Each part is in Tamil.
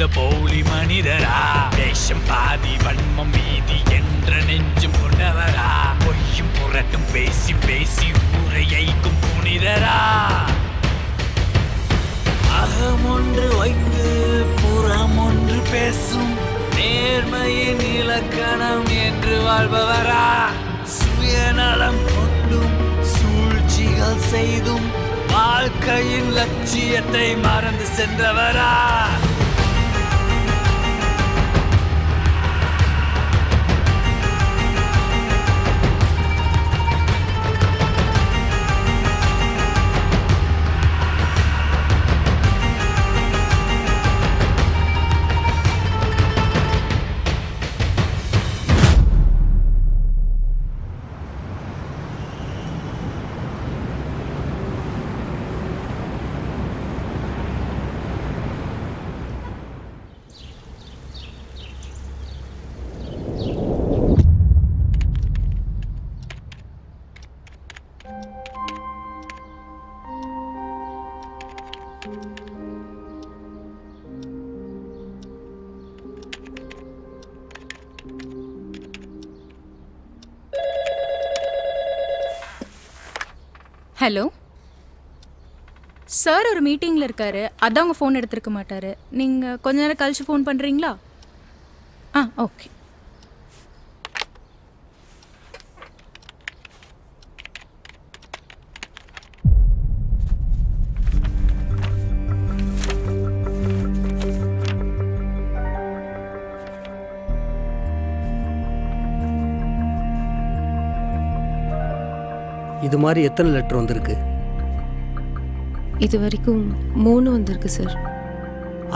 இந்த போலி மனிதரா? வேஷம் பாதி வன்மம் மீதி என்ற நெஞ்சும் கொண்டவரா? பொய்யும் புரட்டும் பேசி பேசி ஊரையைக்கும் புனிதரா? அகம் ஒன்று வைத்து புறம் ஒன்று பேசும் நேர்மையின் இலக்கணம் என்று வாழ்பவரா? சுயநலம் கொண்டும் சூழ்ச்சிகள் செய்தும் வாழ்க்கையின் லட்சியத்தை மறந்து சென்றவரா? ஹலோ சார், ஒரு மீட்டிங்கில் இருக்காரு, அதான் உங்கள் ஃபோன் எடுத்துருக்க மாட்டார். நீங்கள் கொஞ்ச நேரம் கழிச்சு ஃபோன் பண்ணுறீங்களா? ஓகே. இது மாதிரி எத்தனை லெட்டர் வந்திருக்கு? இது வரைக்கும் 3 வந்திருக்கு சார்.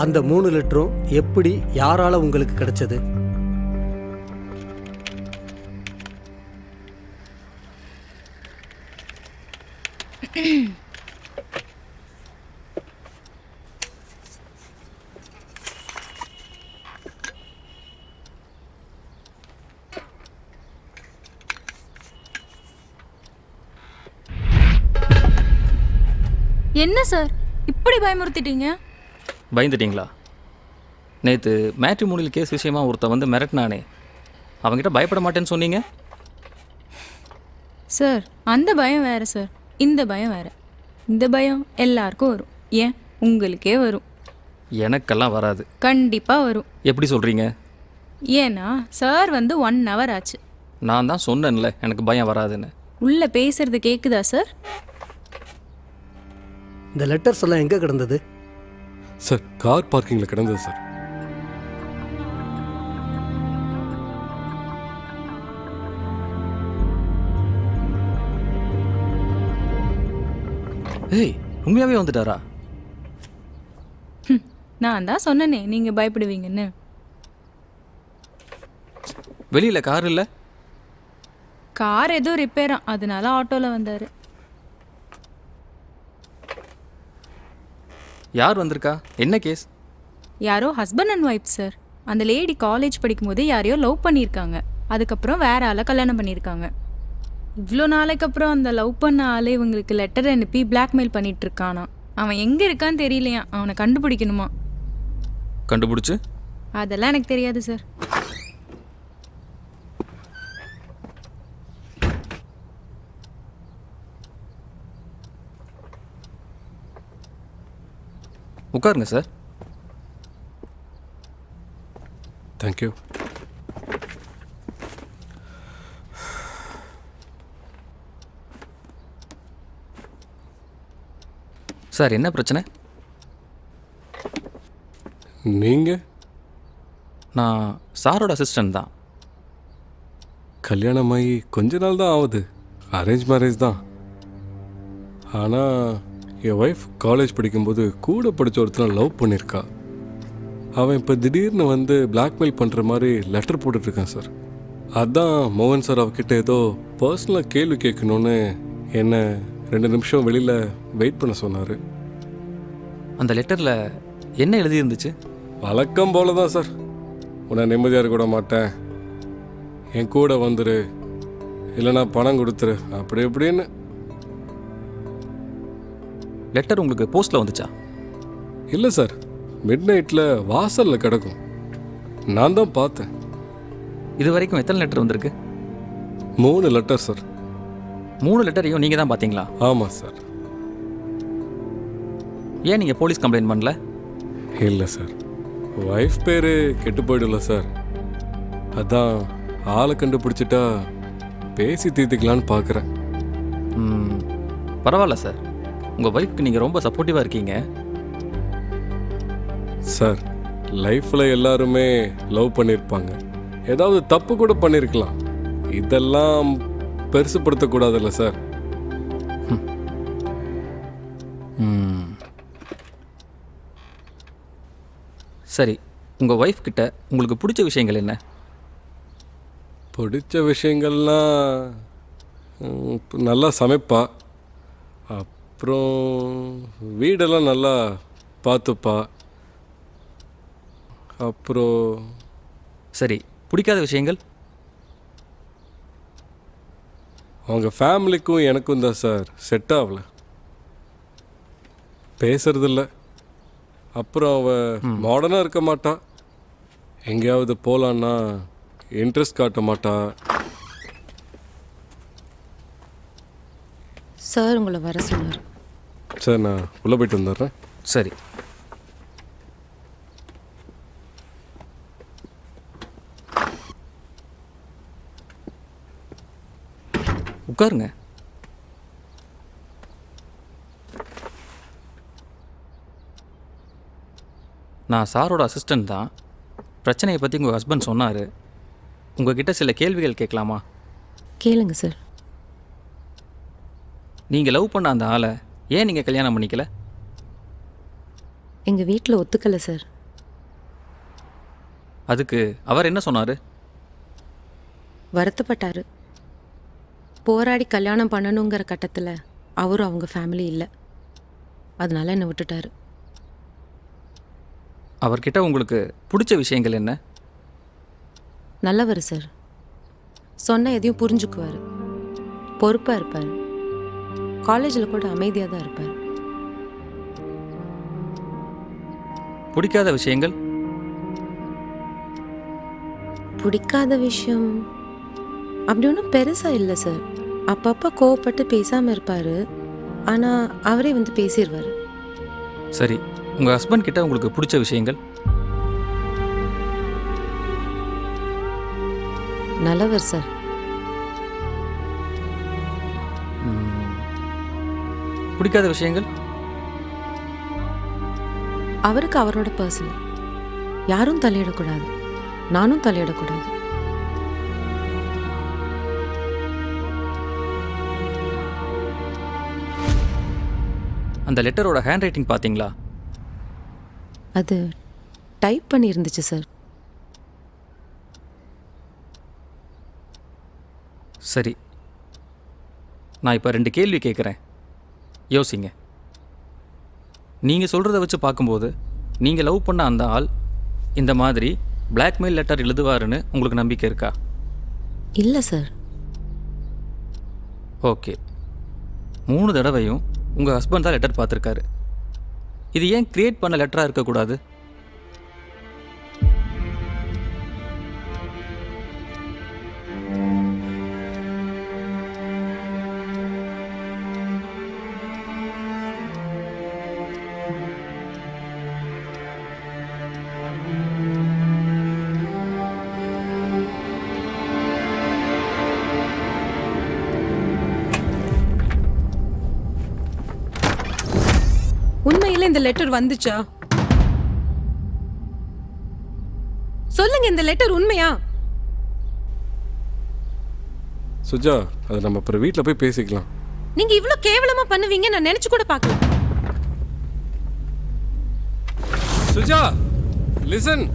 அந்த 3 லெட்டரும் எப்படி, யாரால உங்களுக்கு கிடைச்சது? என்ன சார் இப்படி பயமுறுத்திட்டீங்க? பயந்துட்டீங்களா? நேற்று மேட்ரிமோனியல் கேஸ் விஷயமா ஒருத்தன் வந்து மிரட்டினானே, அவங்ககிட்ட பயப்பட மாட்டேன்னு சொன்னீங்க. சார் அந்த பயம் வேறு சார், இந்த பயம் வேறு. இந்த பயம் எல்லாருக்கும் வரும், ஏன் உங்களுக்கே வரும். எனக்கெல்லாம் வராது. கண்டிப்பாக வரும். எப்படி சொல்கிறீங்க? ஏன்னா சார் வந்து 1 hour ஆச்சு. நான் தான் சொன்னேன்ல எனக்கு பயம் வராதுன்னு. உள்ளே பேசுறது கேட்குதா சார்? இந்த லெட்டர்ஸ் எல்லாம் எங்கே கிடந்தது? சார், கார் பார்க்கிங்கில் கிடந்தது சார். ஏய், உண்மையாகவே வந்துட்டாரா? நான் தான் சொன்னனே நீங்கள் பயப்படுவீங்கன்னு. வெளியில் கார் இல்லை? கார் ஏதோ ரிப்பேரா, அதனால ஆட்டோவில் வந்தார். யார் வந்திருக்கா? என்ன கேஸ்? யாரோ ஹஸ்பண்ட் அண்ட் ஒய்ஃப் சார். அந்த லேடி காலேஜ் படிக்கும்போது யாரையோ லவ் பண்ணியிருக்காங்க, அதுக்கப்புறம் வேற ஆளை கல்யாணம் பண்ணியிருக்காங்க. இவ்வளோ நாளைக்கு அப்புறம் அந்த லவ் பண்ண ஆளே இவங்களுக்கு லெட்டர் அனுப்பி பிளாக்மெயில் பண்ணிட்டு இருக்கானா. அவன் எங்கே இருக்கான்னு தெரியலையா, அவனை கண்டுபிடிக்கணுமா. கண்டுபிடிச்சு? அதெல்லாம் எனக்கு தெரியாது சார். உட்காருங்க சார். தேங்க்யூ. சார், என்ன பிரச்சனை? நீங்கள்? நான் சாரோட அசிஸ்டன்ட் தான். கல்யாணமாகி கொஞ்ச நாள் தான் ஆகுது. அரேஞ்ச் மேரேஜ் தான். ஆனால் என் ஒய்ஃப் காலேஜ் படிக்கும்போது கூட படித்த ஒருத்தனை லவ் பண்ணியிருக்கா. அவன் இப்போ திடீர்னு வந்து பிளாக்மெயில் பண்ணுற மாதிரி லெட்டர் போட்டுட்ருக்கான் சார். அதான் மோகன் சார் அவகிட்ட ஏதோ பர்சனலாக கேள்வி கேட்கணுன்னு என்னை 2 நிமிஷம் வெளியில் வெயிட் பண்ண சொன்னார். அந்த லெட்டரில் என்ன எழுதியிருந்துச்சு? வழக்கம் போல தான் சார். உன்னை நிம்மதியாக இருக்க விட மாட்டேன், என் கூட வந்துரு, இல்லைனா பணம் கொடுத்துரு, அப்படி இப்படின்னு. லெட்டர் உங்களுக்கு போஸ்ட்டில் வந்துச்சா? இல்லை சார், மிட் நைட்டில் வாசலில் கிடக்கும். நான் தான் பார்த்தேன். இது வரைக்கும் எத்தனை லெட்டர் வந்திருக்கு? 3 லெட்டர் சார். 3 லெட்டரையும் நீங்கள் தான் பார்த்தீங்களா? ஆமாம் சார். ஏன் நீங்கள் போலீஸ் கம்ப்ளைண்ட் பண்ணல? இல்லை சார், ஒய்ஃப் பேர் கெட்டு போயிடல சார். அதான் ஆளை கண்டுபிடிச்சிட்டா பேசி தீர்த்துக்கலான்னு பார்க்குறேன். பரவாயில்ல சார், உங்கள் ஒய்ஃப்க்கு நீங்கள் ரொம்ப சப்போர்ட்டிவாக இருக்கீங்க. சார், லைஃப்பில் எல்லாருமே லவ் பண்ணியிருப்பாங்க, ஏதாவது தப்பு கூட பண்ணியிருக்கலாம். இதெல்லாம் பெருசுப்படுத்தக்கூடாதுல்ல சார். சரி, உங்கள் ஒய்ஃப் கிட்ட உங்களுக்கு பிடிச்ச விஷயங்கள் என்ன? பிடிச்ச விஷயங்கள்லாம் நல்லா சமைப்பா, அப்புறம் வீடெல்லாம் நல்லா பார்த்துப்பா. அப்புறம் சரி, பிடிக்காத விஷயங்கள்? அவங்க ஃபேமிலிக்கும் எனக்கும் தான் சார் செட் ஆகலை, பேசுறதில்ல. அப்புறம் அவள் மாடர்னாக இருக்க மாட்டா, எங்கேயாவது போகலான்னா இன்ட்ரெஸ்ட் காட்ட மாட்டா. சார் உங்களை வர சொன்னார். சார், நான் உள்ளே போயிட்டு வந்துடுறேன். சரி. உட்காருங்க. நான் சாரோட அசிஸ்டன்ட் தான். பிரச்சனையை பற்றி உங்கள் ஹஸ்பண்ட் சொன்னார். உங்ககிட்ட சில கேள்விகள் கேட்கலாமா? கேளுங்க சார். நீங்கள் லவ் பண்ண அந்த ஆளை ஏன் நீங்கள் கல்யாணம் பண்ணிக்கல? எங்கள் வீட்டில் ஒத்துக்கலை சார். அதுக்கு அவர் என்ன சொன்னார்? வருத்தப்பட்டார். போராடி கல்யாணம் பண்ணணுங்கிற கட்டத்தில் அவரும் அவங்க ஃபேமிலி இல்லை, அதனால என்னை விட்டுட்டாரு. அவர்கிட்ட உங்களுக்கு பிடிச்ச விஷயங்கள் என்ன? நல்லவர் சார். சொன்ன எதையும் புரிஞ்சுக்குவார், பொறுப்பாக இருப்பார், காலேஜில் கூட அமைதியாக தான் இருப்பார். பிடிக்காத விஷயங்கள்? பிடிக்காத விஷயம் அப்படி ஒன்றும் பெருசாக இல்லை சார். அப்பப்போ கோவப்பட்டு பேசாமல் இருப்பார், ஆனால் அவரே வந்து பேசிடுவார். சரி, உங்கள் ஹஸ்பண்ட் கிட்ட உங்களுக்கு பிடிச்ச விஷயங்கள்? நல்லவர் சார். பிடிக்காத விஷயங்கள்? அவருக்கு அவரோட பர்சனல், யாரும் தலையிடக்கூடாது, நானும் தலையிடக்கூடாது. அந்த லெட்டரோட ஹேண்ட் ரைட்டிங் பார்த்தீங்களா? அது டைப் பண்ணி இருந்துச்சு சார். சரி, நான் இப்போ 2 கேள்வி கேட்குறேன், யோசிங்க. நீங்கள் சொல்கிறத வச்சு பார்க்கும்போது நீங்கள் லவ் பண்ண அந்த ஆள் இந்த மாதிரி பிளாக்மெயில் லெட்டர் எழுதுவாருன்னு உங்களுக்கு நம்பிக்கை இருக்கா? இல்லை சார். ஓகே. 3 தடவையும் உங்கள் ஹஸ்பண்ட் தான் லெட்டர் பார்த்துருக்காரு. இது ஏன் கிரியேட் பண்ண லெட்டராக இருக்கக்கூடாது? உண்மையில இந்த லெட்டர் வந்துச்சா? சொல்லுங்க, இந்த லெட்டர் உண்மையா? சுஜா, அதை நம்ம அப்புறம் வீட்டில் போய் பேசிக்கலாம். நீங்க இவ்ளோ கேவலமா பண்ணுவீங்க நான் நினைச்சு கூட பார்க்கல. சுஜா, லிசன்.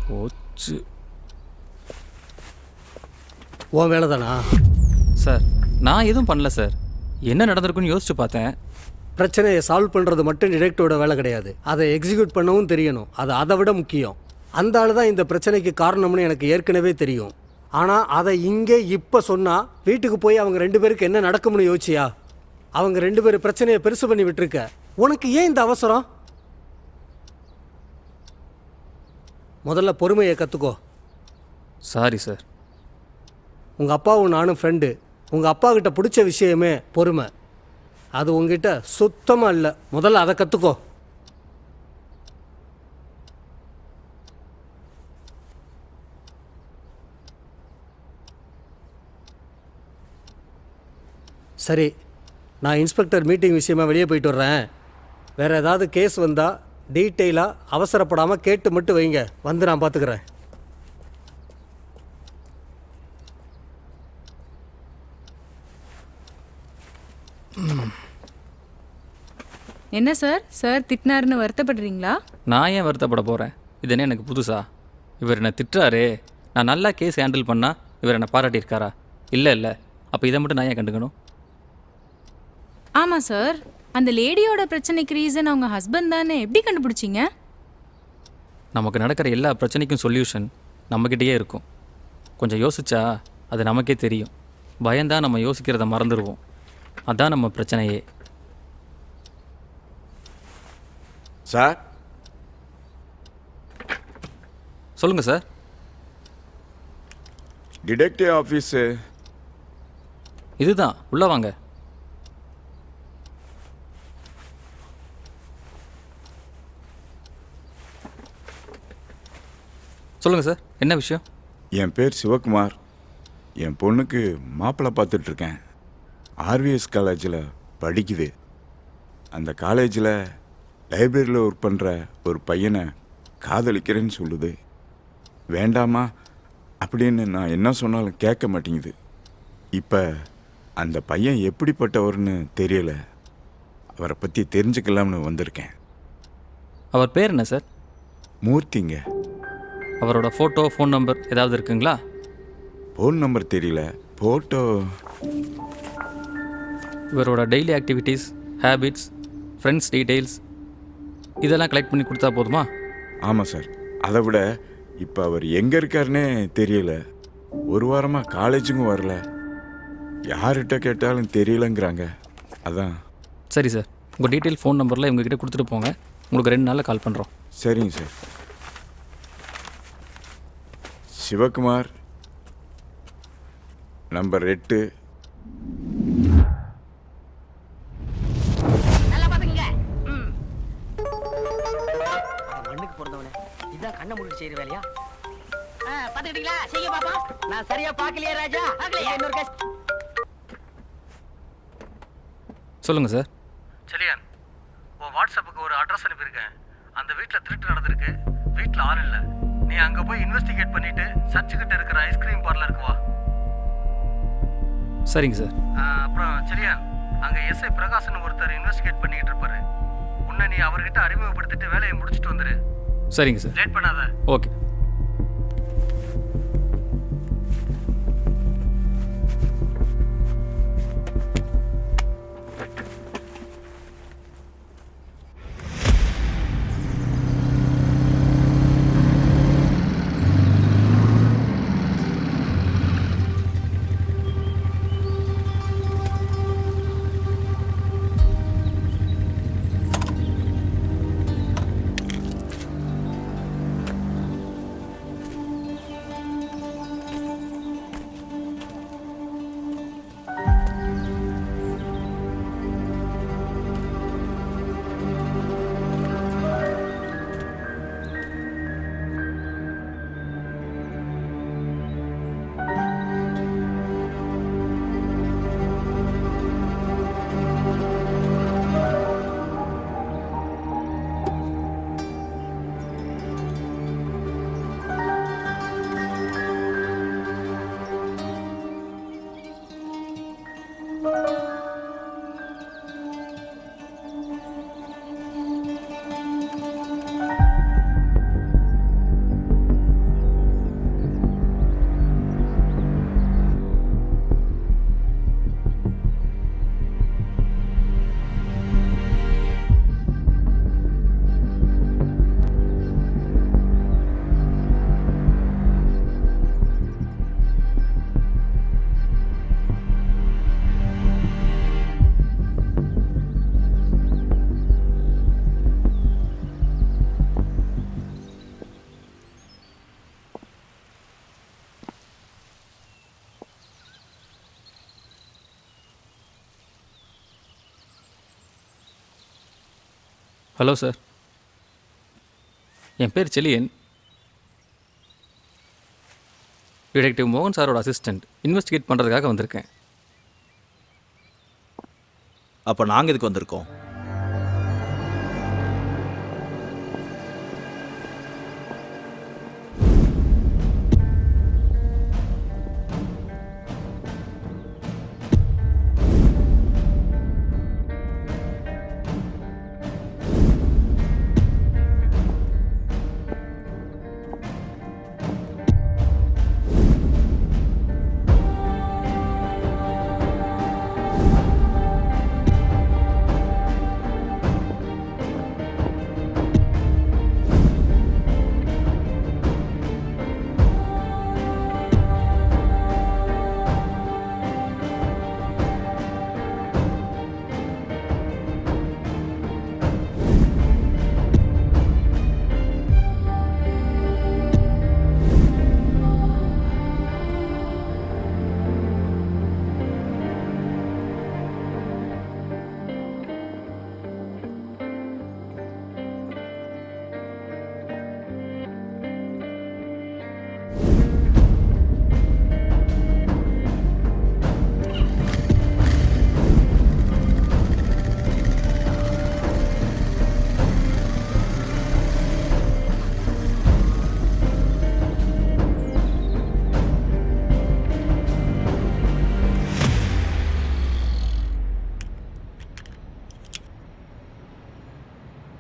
போச்சு. உன் வேலை தானா? சார், நான் எதுவும் பண்ணல சார். என்ன நடந்திருக்குன்னு யோசிச்சு பார்த்தேன். பிரச்சனையை சால்வ் பண்ணுறது மட்டும் டிடெக்டிவோட வேலை கிடையாது, அதை எக்ஸிக்யூட் பண்ணவும் தெரியணும். அது அதை விட முக்கியம். அந்த ஆள் தான் இந்த பிரச்சனைக்கு காரணம்னு எனக்கு ஏற்கனவே தெரியும். ஆனால் அதை இங்கே இப்போ சொன்னால் வீட்டுக்கு போய் அவங்க 2 பேருக்கு என்ன நடக்கும்னு யோசிச்சியா? அவங்க 2 பேர் பிரச்சனையை பெருசு பண்ணி விட்டுருக்க. உனக்கு ஏன் இந்த அவசரம்? முதல்ல பொறுமையை கற்றுக்கோ. Sorry sir. உங்கள் அப்பாவும் நானும் ஃப்ரெண்டு. உங்கள் அப்பா கிட்ட பிடிச்ச விஷயமே பொறுமை. அது உங்ககிட்ட சுத்தமாக இல்லை. முதல்ல அதை கற்றுக்கோ. சரி, நான் இன்ஸ்பெக்டர் மீட்டிங் விஷயமா வெளியே போயிட்டு வர்றேன். வேறு ஏதாவது கேஸ் வந்தால் டீட்டெயிலாக அவசரப்படாமல் கேட்டு மட்டும் வைங்க. வந்து நான் பார்த்துக்கிறேன். என்ன சார் சார் திட்டினாருன்னு வருத்தப்படுறீங்களா? நான் ஏன் வருத்தப்பட போகிறேன்? இது என்ன எனக்கு புதுசா? இவர் என்னை திட்டுறாரே, நான் நல்லா கேஸ் ஹேண்டில் பண்ணால் இவர் என்னை பாராட்டியிருக்காரா? இல்லை இல்லை. அப்போ இதை மட்டும் நான் ஏன் கண்டுக்கணும்? ஆமாம் சார், அந்த லேடியோட பிரச்சனைக்கு ரீசன் அவங்க ஹஸ்பண்ட் தானே. எப்படி கண்டுபிடிச்சிங்க? நமக்கு நடக்கிற எல்லா பிரச்சனைக்கும் சொல்யூஷன் நம்மக்கிட்டேயே இருக்கும். கொஞ்சம் யோசிச்சா அது நமக்கே தெரியும். பயந்தான் நம்ம யோசிக்கிறத மறந்துடுவோம். அதான் நம்ம பிரச்சனையே. சார், சொல்லுங்கள் சார். Detective office. இதுதான், உள்ளே வாங்க. சொல்லுங்கள் சார், என்ன விஷயம்? என் பேர் சிவகுமார். என் பொண்ணுக்கு மாப்பிள்ளை பார்த்துட்ருக்கேன். ஆர்விஎஸ் காலேஜில் படிக்குது. அந்த காலேஜில் லைப்ரரியில் ஒர்க் பண்ணுற ஒரு பையனை காதலிக்கிறேன்னு சொல்லுது. வேண்டாமா அப்படின்னு நான் என்ன சொன்னாலும் கேட்க மாட்டேங்குது. இப்போ அந்த பையன் எப்படிப்பட்டவர்னு தெரியல. அவரை பற்றி தெரிஞ்சுக்கலாம்னு வந்திருக்கேன். அவர் பேர் என்ன சார்? மூர்த்திங்க. அவரோட ஃபோட்டோ, ஃபோன் நம்பர் ஏதாவது இருக்குங்களா? ஃபோன் நம்பர் தெரியல. ஃபோட்டோ. இவரோட daily activities, habits, friends details இதெல்லாம் கலெக்ட் பண்ணி கொடுத்தா போதுமா? ஆமாம் சார். அதை விட இப்போ அவர் எங்கே இருக்காருன்னே தெரியல. ஒரு வாரமாக காலேஜுக்கும் வரல. யார்கிட்ட கேட்டாலும் தெரியலங்கிறாங்க. அதான். சரி சார், உங்கள் டீட்டெயில், ஃபோன் நம்பரில் இவங்ககிட்ட கொடுத்துட்டு போங்க. உங்களுக்கு 2 நாளில் கால் பண்ணுறோம். சரிங்க சார். சிவகுமார், நம்பர் 8. நல்லா பாத்துக்கங்க. மண்ணுக்கு பொறுத்தவனே இதான் கண்ணை மூடிட்டு செய்யற வேலையா? பாத்துக்கிட்டீங்களா? செய்ய பாப்பா. நான் சரியா பாக்கலையா ராஜா? பாக்கலையா? இன்னொரு கேஸ். சொல்லுங்கள் சார். செலியான், உன் வாட்ஸ்அப்புக்கு ஒரு அட்ரஸ் அனுப்பியிருக்கேன். அந்த வீட்டில் திருட்டு நடந்திருக்கு. வீட்டில் ஆள் இல்லை. நீ அங்கே போய் இன்வெஸ்டிகேட் பண்ணிட்டு சர்ச்சுக்கிட்ட இருக்கிற ஐஸ்கிரீம் பார்லருக்கு வா. சரிங்க சார். அப்புறம் செலியான், அங்கே எஸ்ஐ பிரகாஷ்னு ஒருத்தர் இன்வெஸ்டிகேட் பண்ணிக்கிட்டு இருப்பாரு. உன்னை நீ அவர்கிட்ட அறிமுகப்படுத்திட்டு வேலையை முடிச்சுட்டு வந்துரு. சரிங்க சார். லேட் பண்ணாத. ஓகே. ஹலோ சார், என் பேர் செலியன். டிடெக்டிவ் மோகன் சாரோட அசிஸ்டண்ட். இன்வெஸ்டிகேட் பண்ணுறதுக்காக வந்திருக்கேன். அப்போ நாங்கள் இதுக்கு வந்திருக்கோம்.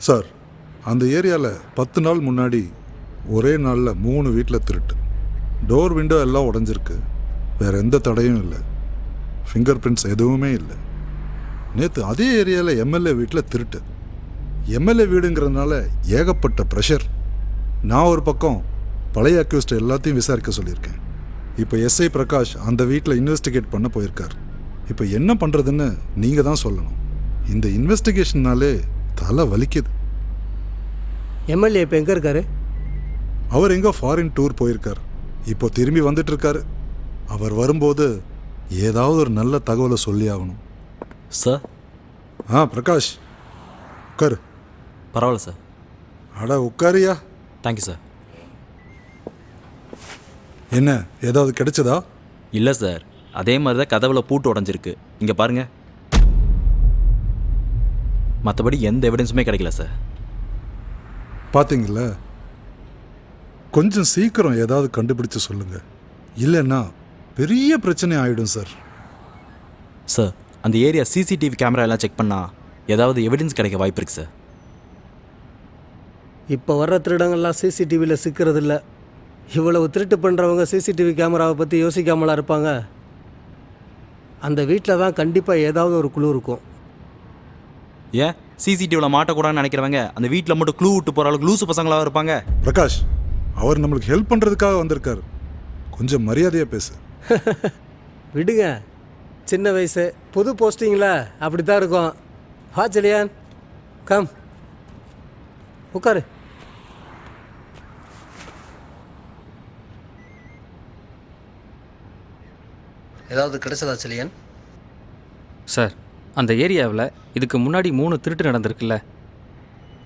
சார், அந்த ஏரியாவில் 10 நாள் முன்னாடி ஒரே நாளில் 3 வீட்டில் திருட்டு. டோர் விண்டோ எல்லாம் உடஞ்சிருக்கு. வேறு எந்த தடையும் இல்லை. ஃபிங்கர் பிரிண்ட்ஸ் எதுவுமே இல்லை. நேற்று அதே ஏரியாவில் எம்எல்ஏ வீட்டில் திருட்டு. எம்எல்ஏ வீடுங்கிறதுனால ஏகப்பட்ட ப்ரெஷர். நான் ஒரு பக்கம் பழைய அக்யூஸ்ட் எல்லாத்தையும் விசாரிக்க சொல்லியிருக்கேன். இப்போ எஸ்ஐ பிரகாஷ் அந்த வீட்டில் இன்வெஸ்டிகேட் பண்ண போயிருக்கார். இப்போ என்ன பண்ணுறதுன்னு நீங்கள் தான் சொல்லணும். இந்த இன்வெஸ்டிகேஷன்னாலே தலை வலிக்குது. எம்எல்ஏ இப்போ எங்கே இருக்காரு? அவர் எங்கோ ஃபாரின் டூர் போயிருக்கார். இப்போ திரும்பி வந்துட்டு இருக்காரு. அவர் வரும்போது ஏதாவது ஒரு நல்ல தகவலை சொல்லி ஆகணும். சார். பிரகாஷ் உட்காரு. பரவாயில்ல சார். அடா உட்காரியா. Thank you sir. என்ன ஏதாவது கிடைச்சதா? இல்லை சார், அதே மாதிரி தான் கதவில் பூட்டு உடஞ்சிருக்கு. இங்கே பாருங்கள். மற்றபடி எந்த எவிடன்ஸுமே கிடைக்கல சார். பார்த்தீங்களா? கொஞ்சம் சீக்கிரம் ஏதாவது கண்டுபிடிச்சு சொல்லுங்க. இல்லைன்னா பெரிய பிரச்சனை ஆகிடும் சார். சார், அந்த ஏரியா சிசிடிவி கேமரா எல்லாம் செக் பண்ணால் ஏதாவது எவிடன்ஸ் கிடைக்க வாய்ப்பு இருக்குது சார். இப்போ வர்ற திருடங்கள்லாம் சிசிடிவியில் சிக்கிறது இல்லை. இவ்வளவு திருட்டு பண்ணுறவங்க சிசிடிவி கேமராவை பற்றி யோசிக்காமலாம் இருப்பாங்க. அந்த வீட்டில் தான் கண்டிப்பாக ஏதாவது ஒரு குழு இருக்கும். ஏன் சிசிடிவியில் மாட்டக்கூடாதுன்னு நினைக்கிறவங்க அந்த வீட்டில் மட்டும் க்ளூ விட்டு போகிற அளவுக்கு லூசு பசங்களாக இருப்பாங்க? பிரகாஷ், அவர் நம்மளுக்கு ஹெல்ப் பண்ணுறதுக்காக வந்திருக்கார். கொஞ்சம் மரியாதையாக பேசு. விடுங்க, சின்ன வயசு, புது போஸ்டிங்கில் அப்படி தான் இருக்கும். வா செலியான், கம் உட்காரு. ஏதாவது கிடைச்சதா செலியான்? சார், அந்த ஏரியாவில் இதுக்கு முன்னாடி 3 திருட்டு நடந்திருக்குல்ல,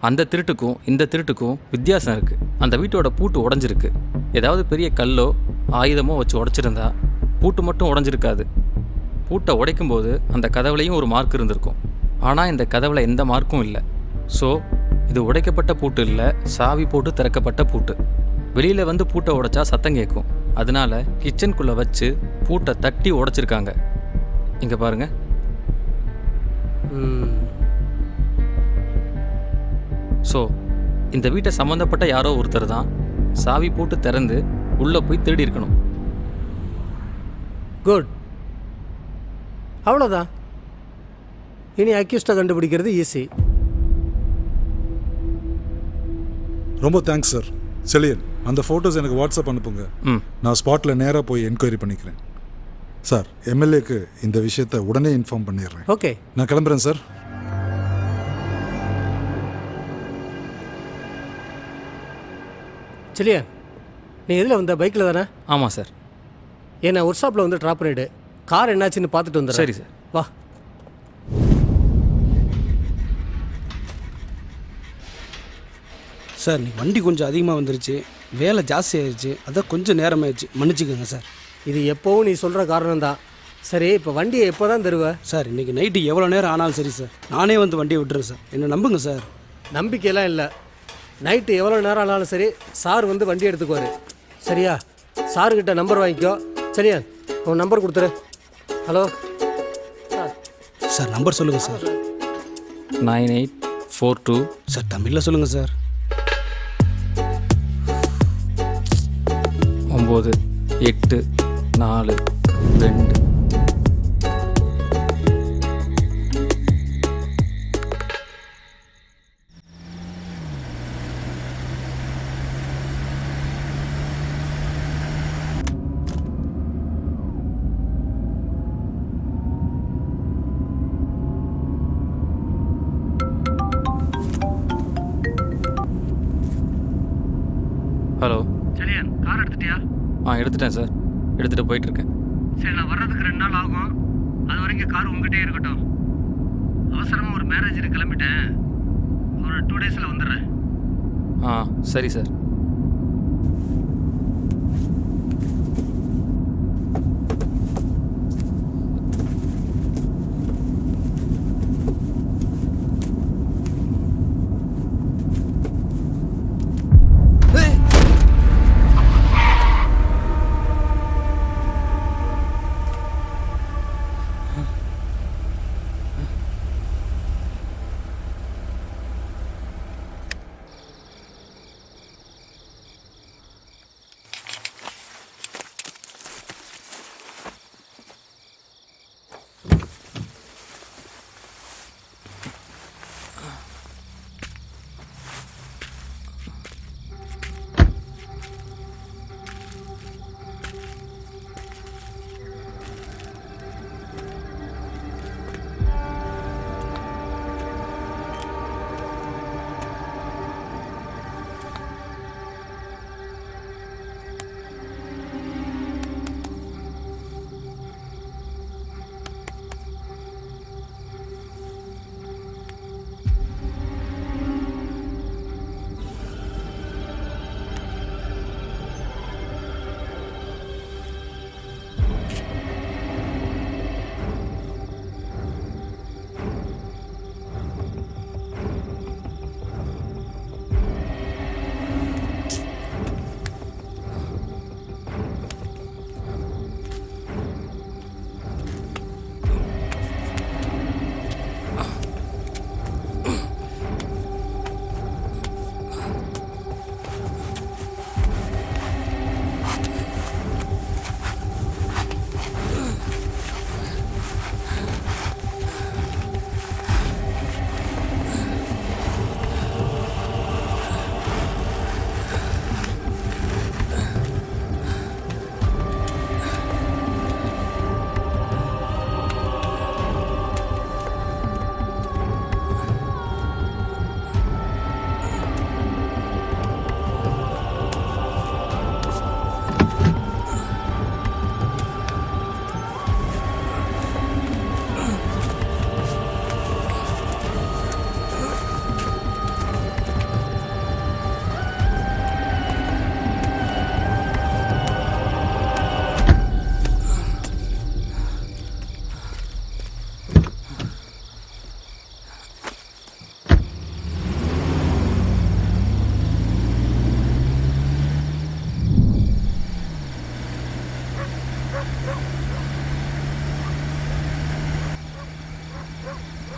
அந்த திருட்டுக்கும் இந்த திருட்டுக்கும் வித்தியாசம் இருக்குது. அந்த வீட்டோட பூட்டு உடஞ்சிருக்கு. ஏதாவது பெரிய கல்லோ ஆயுதமோ வச்சு உடைச்சிருந்தா பூட்டு மட்டும் உடஞ்சிருக்காது. பூட்டை உடைக்கும்போது அந்த கதவுலையும் ஒரு மார்க் இருந்திருக்கும். ஆனால் இந்த கதவில் எந்த மார்க்கும் இல்லை. ஸோ இது உடைக்கப்பட்ட பூட்டு இல்லை, சாவி போட்டு திறக்கப்பட்ட பூட்டு. வெளியில் வந்து பூட்டை உடைச்சா சத்தம் கேட்கும். அதனால கிச்சனுக்குள்ளே வச்சு பூட்டை தட்டி உடைச்சிருக்காங்க. இங்கே பாருங்கள். ஸோ இந்த வீட்டை சம்மந்தப்பட்ட யாரோ ஒருத்தர் தான் சாவி போட்டு திறந்து உள்ளே போய் திருடி இருக்கணும். குட், அவ்வளோதான். இனி அக்யூஸ்டை கண்டுபிடிக்கிறது ஈஸி. ரொம்ப தேங்க்ஸ் சார். செலியன், அந்த ஃபோட்டோஸ் எனக்கு வாட்ஸ்அப் அனுப்புங்க. நான் ஸ்பாட்டில் நேராக போய் என்கொயரி பண்ணிக்கிறேன். சார், எம்எல்ஏக்கு இந்த விஷயத்தை உடனே இன்ஃபார்ம் பண்ணிடுறேன். ஓகே, நான் கிளம்புறேன் சார். செலியான், நீ எதில் வந்த? பைக்கில் தானே? ஆமாம் சார். ஏன்னா ஒர்க் ஷாப்பில் வந்து ட்ராப் பண்ணிவிடு. கார் என்னாச்சுன்னு பார்த்துட்டு வந்துடுறேன். சரி சார். வா. சார் நீ வண்டி கொஞ்சம் அதிகமாக வந்துருச்சு, வேலை ஜாஸ்தி ஆயிடுச்சு, அதான் கொஞ்சம் நேரமாயிடுச்சு, மன்னிச்சுக்கோங்க சார். இது எப்போவும் நீ சொல்கிற காரணம் தான். சரி, இப்போ வண்டியை எப்போ தான் தருவ? சார் இன்றைக்கி நைட்டு எவ்வளோ நேரம் ஆனாலும் சரி சார், நானே வந்து வண்டியை விட்டுறேன் சார், என்னை நம்புங்க சார். நம்பிக்கையெல்லாம் இல்லை. நைட்டு எவ்வளோ நேரம் ஆனாலும் சரி சார் வந்து வண்டி எடுத்துக்குவார். சரியா? சார்கிட்ட நம்பர் வாங்கிக்கோ. சரியா? உன் நம்பர் கொடுத்துரு. Hello sir. சார் நம்பர் சொல்லுங்கள் சார். 9842. சார் தமிழில் சொல்லுங்கள் சார். 9842. ஹலோ. செழியன், கார் எடுத்துட்டியா? எடுத்துட்டேன் சார், எடுத்துகிட்டு போயிட்டுருக்கேன். சரி, நான் வர்றதுக்கு 2 நாள் ஆகும். அது வரைக்கும் கார் உங்ககிட்டே இருக்கட்டும். அவசரமாக ஒரு மேரேஜுக்கு கிளம்பிட்டேன். ஒரு 2 டேஸில் வந்துடுறேன். சரி சார்.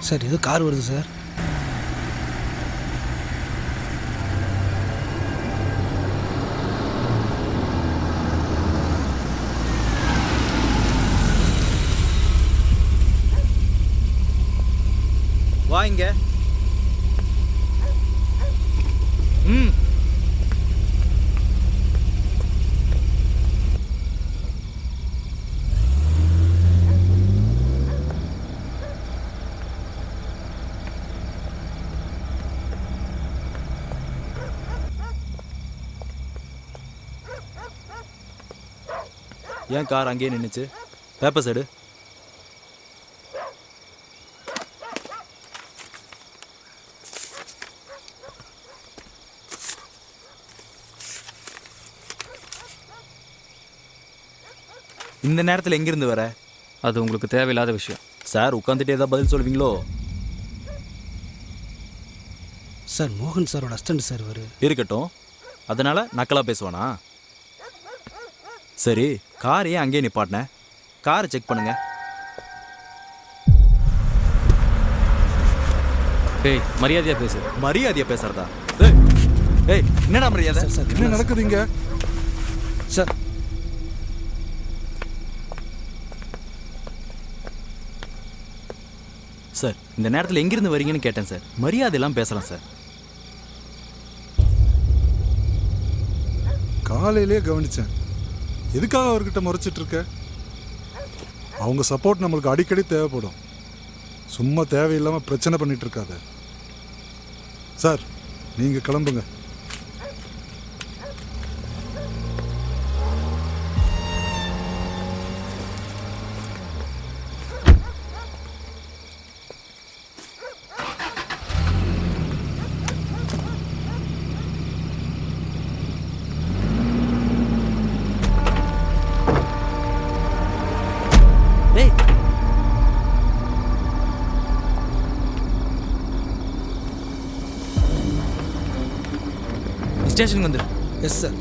சார் ஏதோ கார் வருது சார். வாங்க. ஏன் கார் அங்கேயே நின்றுச்சு? பேப்பர்ஸ் எடு. இந்த நேரத்தில் எங்கேருந்து வர? அது உங்களுக்கு தேவையில்லாத விஷயம். சார் உட்காந்துட்டே ஏதாவது பதில் சொல்லுவீங்களோ? சார் மோகன் சாரோட அசிஸ்டன்ட் சார் இவர். இருக்கட்டும், அதனால நக்கலாக பேசுவானா? சரி, கார் ஏன் அங்கேயே நிப்பாட்டினேன்? காரை செக் பண்ணுங்க. ஏய், மரியாதையாக பேசு. மரியாதையா பேசுறதா? ஏய் என்னடா மரியாதை? சார் என்ன நடக்குதுங்க? சார் சார் இந்த நேரத்தில் எங்கிருந்து வரீங்கன்னு கேட்டேன் சார். மரியாதையெல்லாம் பேசலாம் சார். காலையிலேயே கவனிச்சேன். எதுக்காக அவர்கிட்ட முறைச்சிட்டு இருக்க? அவங்க சப்போர்ட் நம்மளுக்கு அடிக்கடி தேவைப்படும். சும்மா தேவையில்லாமல் பிரச்சனை பண்ணிட்டு இருக்காத. சார் நீங்கள் கிளம்புங்க. டேய் ஸ்டேஷனுக்கு வந்துடு. Yes sir.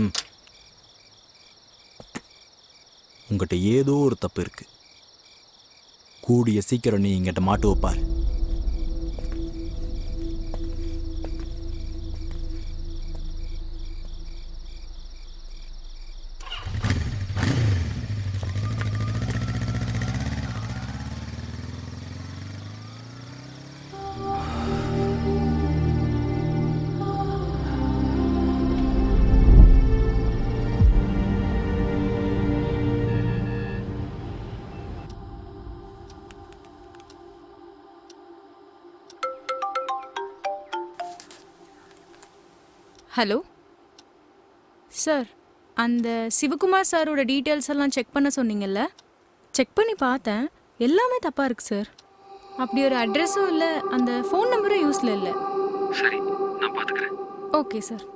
ம். உங்ககிட்ட ஏதோ ஒரு தப்பு இருக்கு. கூடிய சீக்கிரம் நீ எங்கிட்ட மாட்டு வைப்பார். ஹலோ சார், அந்த சிவகுமார் சாரோட டீட்டெயில்ஸ் எல்லாம் செக் பண்ண சொன்னீங்கல்ல, செக் பண்ணி பார்த்தேன். எல்லாமே தப்பாக இருக்கு சார். அப்படி ஒரு அட்ரஸும் இல்லை, அந்த ஃபோன் நம்பரும் யூஸில் இல்லை. சரி, நான் பார்த்துக்கிறேன். Okay sir.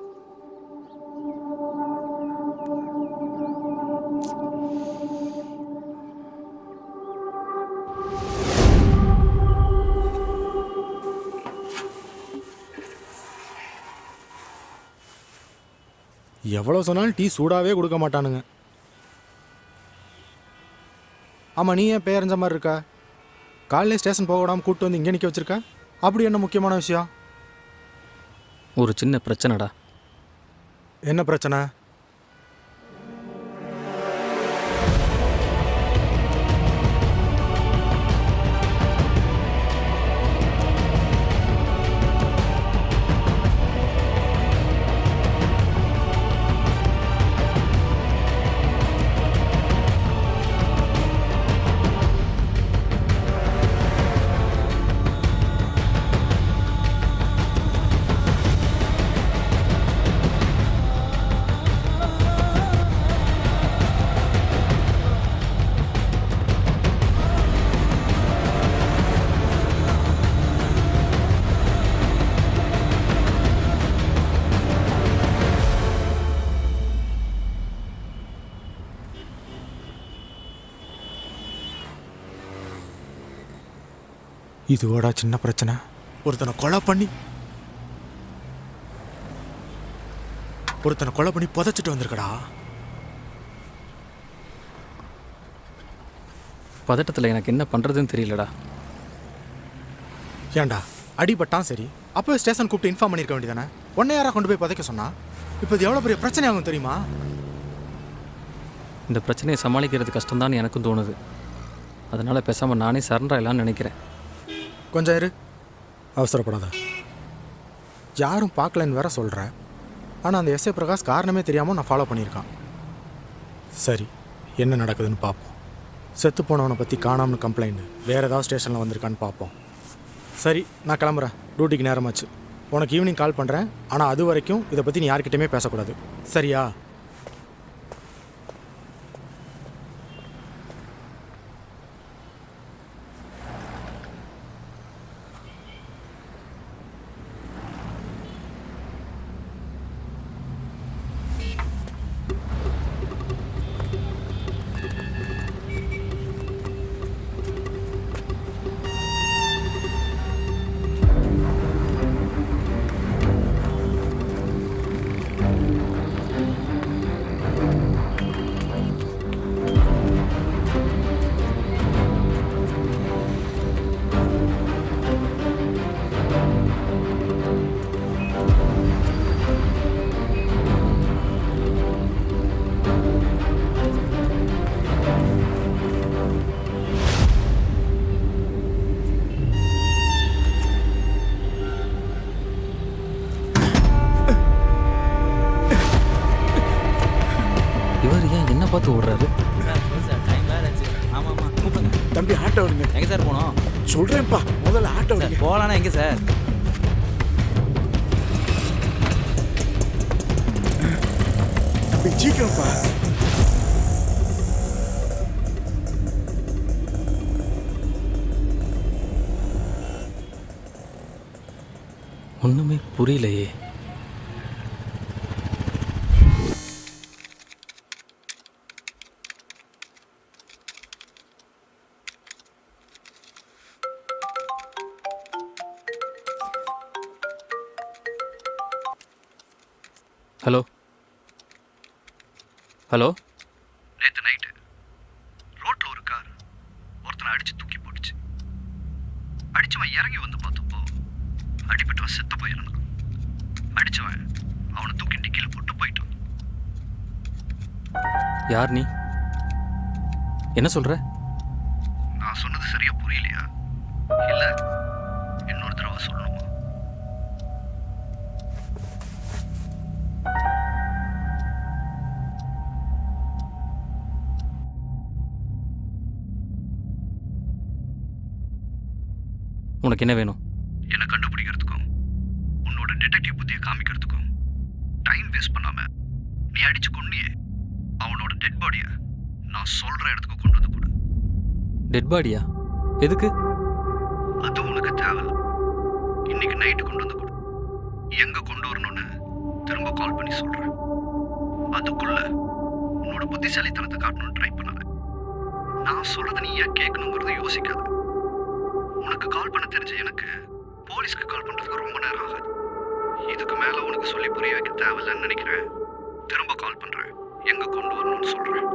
எவ்வளோ சொன்னாலும் டீ சூடாகவே கொடுக்க மாட்டானுங்க. ஆமாம், நீ ஏன் பேரஞ்ச மாதிரி இருக்கா? காலையிலே ஸ்டேஷன் போக விடாமல் கூப்பிட்டு வந்து இங்கே நிற்க வச்சிருக்க. அப்படி என்ன முக்கியமான விஷயம்? ஒரு சின்ன பிரச்சனைடா. என்ன பிரச்சனை? இதுவோட சின்ன பிரச்சனை. ஒருத்தனை கொலை பண்ணி புதைச்சிட்டு வந்திருக்கடா. பதட்டத்தில் எனக்கு என்ன பண்ணுறதுன்னு தெரியலடா. ஏன்டா அடிபட்டான் சரி, அப்போ ஸ்டேஷன் கூப்பிட்டு இன்ஃபார்ம் பண்ணியிருக்க வேண்டியதானே? உன்னை யாரா கொண்டு போய் புதைக்க சொன்னா? இப்போ இது எவ்வளோ பெரிய பிரச்சனை ஆகும் தெரியுமா? இந்த பிரச்சனையை சமாளிக்கிறது கஷ்டம்தான் எனக்கும் தோணுது. அதனால் பேசாமல் நானே சரண்டர் ஆகலான்னு நினைக்கிறேன். கொஞ்சம் இரு, அவசரப்படாத. யாரும் பார்க்கலன்னு வேற சொல்கிறேன். ஆனால் அந்த எஸ்ஏ பிரகாஷ் காரணமே தெரியாமல் நான் ஃபாலோ பண்ணியிருக்கான். சரி, என்ன நடக்குதுன்னு பார்ப்போம். செத்து போனவனை பற்றி காணாமல் கம்ப்ளைண்ட் வேறு ஏதாவது ஸ்டேஷனில் வந்திருக்கான்னு பார்ப்போம். சரி, நான் கிளம்புறேன். டியூட்டிக்கு நேரமாச்சு. உனக்கு ஈவினிங் கால் பண்ணுறேன். ஆனால் அது வரைக்கும் இதை பற்றி நீ யார்கிட்டையுமே பேசக்கூடாது, சரியா? பார்த்து ஓடுறாரு. தம்பி ஆட்டோ வருங்க. எங்கே சார் போனோம்? சொல்கிறேன்ப்பா, முதல்ல ஆட்டோ வருங்க. போகலான்னா எங்கே சார்? தம்பி சீக்கிரம்ப்பா. ஒன்றுமே புரியலையே. Hello, hello. நேற்று நைட்டு ரோட்டில் ஒரு கார் ஒருத்தனை அடித்து தூக்கி போட்டுச்சு. அடித்தவன் இறங்கி வந்து பார்த்தப்போ அடிபட்டவன் செத்து போயிருந்தான். அடித்தவன் அவனை தூக்கி டிக்கியில் போட்டு போயிட்டான். யார் நீ? என்ன சொல்கிற? நான் சொன்னது சரியா புரியலையா? இல்லை இன்னொரு தடவை சொல்லணுமா? உனக்கு என்ன வேணும்? என்னை கண்டுபிடிக்கிறதுக்கும் உன்னோட டிடெக்டிவ் புத்தியை காமிக்கிறதுக்கும் டைம் வேஸ்ட் பண்ணாம நீ அடிச்சு கொன்னியே அவனோட டெட் பாடியை நான் சொல்ற இடத்துக்கு கொண்டு வந்து கொடு. டெட் பாடியா? எதுக்கு? அது உனக்கு தேவையில்ல. இன்னைக்கு நைட்டு கொண்டு வந்து கொடு. எங்க கொண்டு வரணும்னு திரும்ப கால் பண்ணி சொல்றேன். அதுக்குள்ள உன்னோட புத்திசாலித்தனத்தை காட்டணும்னு ட்ரை பண்ணாத. நான் சொல்றதை நீ ஏன் கேட்கணுங்கிறத யோசிக்காத. உனக்கு கால் பண்ண தெரிஞ்ச எனக்கு போலீஸ்க்கு கால் பண்றதுக்கு ரொம்ப நேரம் ஆகாது. இதுக்கு மேல உனக்கு சொல்லி புரிய வைக்க தேவையில்லைன்னு நினைக்கிறேன். திரும்ப கால் பண்றேன். எங்க கொண்டு வரணும்னு சொல்றேன்.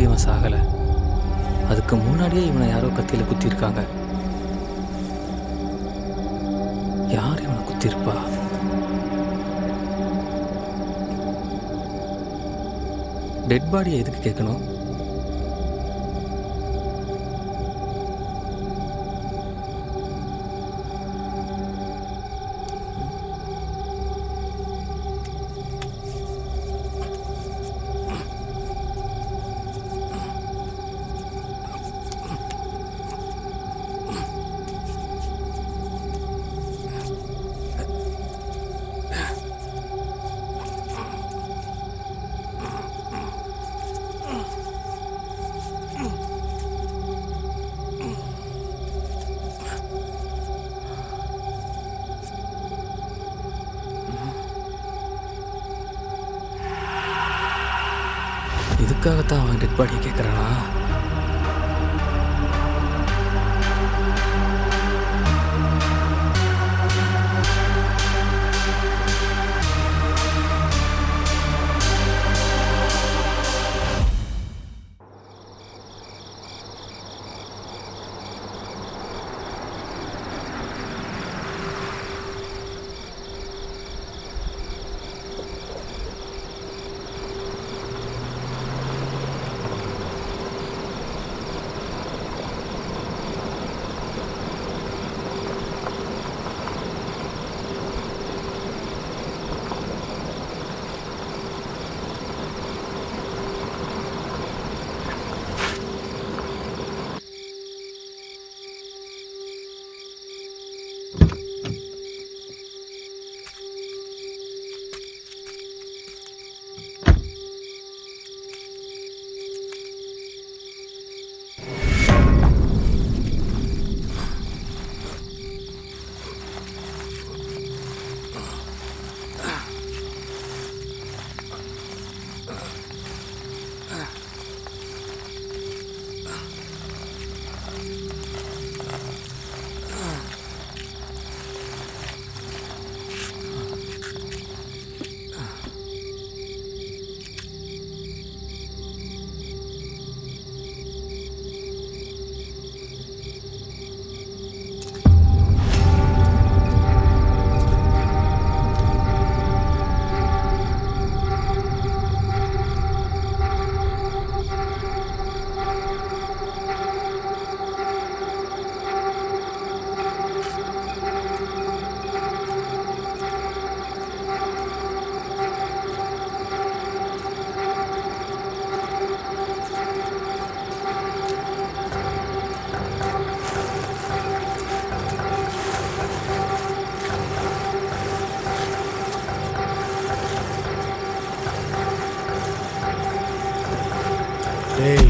இவன் சாகலை. அதுக்கு முன்னாடியே இவனை யாரோ கத்தியில் குத்திருக்காங்க. யார் இவனை குத்திருப்பா? டெட் பாடியை எதுக்கு கேட்கணும்? இதுக்காகத்தான் அவன் டெட் பாடியை கேட்குறானா? டேய்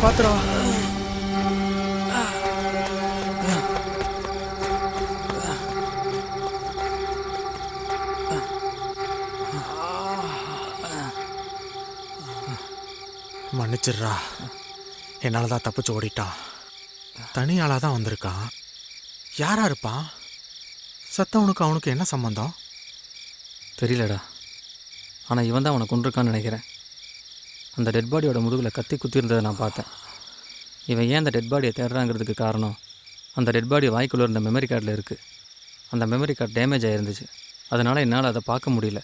பாத்துறோம். மன்னிச்சிடுறா, என்னால தான் தப்பிச்சு ஓடிட்டான். தனியாளாக தான் வந்திருக்கான். யாரா இருப்பான்? சத்தவனுக்கு அவனுக்கு என்ன சம்பந்தம் தெரியலடா. ஆனால் இவன் தான் அவனை கொண்டிருக்கான்னு நினைக்கிறேன். அந்த டெட் பாடியோட முதுகில் கத்தி குத்திருந்ததை நான் பார்த்தேன். இவன் ஏன் அந்த டெட் பாடியை தேடுறாங்கிறதுக்கு காரணம், அந்த டெட் பாடி வாய்க்குள்ளே இருந்த மெமரி கார்டில் இருக்குது. அந்த மெமரி கார்டு டேமேஜ் ஆகிருந்துச்சு. அதனால் என்னால் அதை பார்க்க முடியல.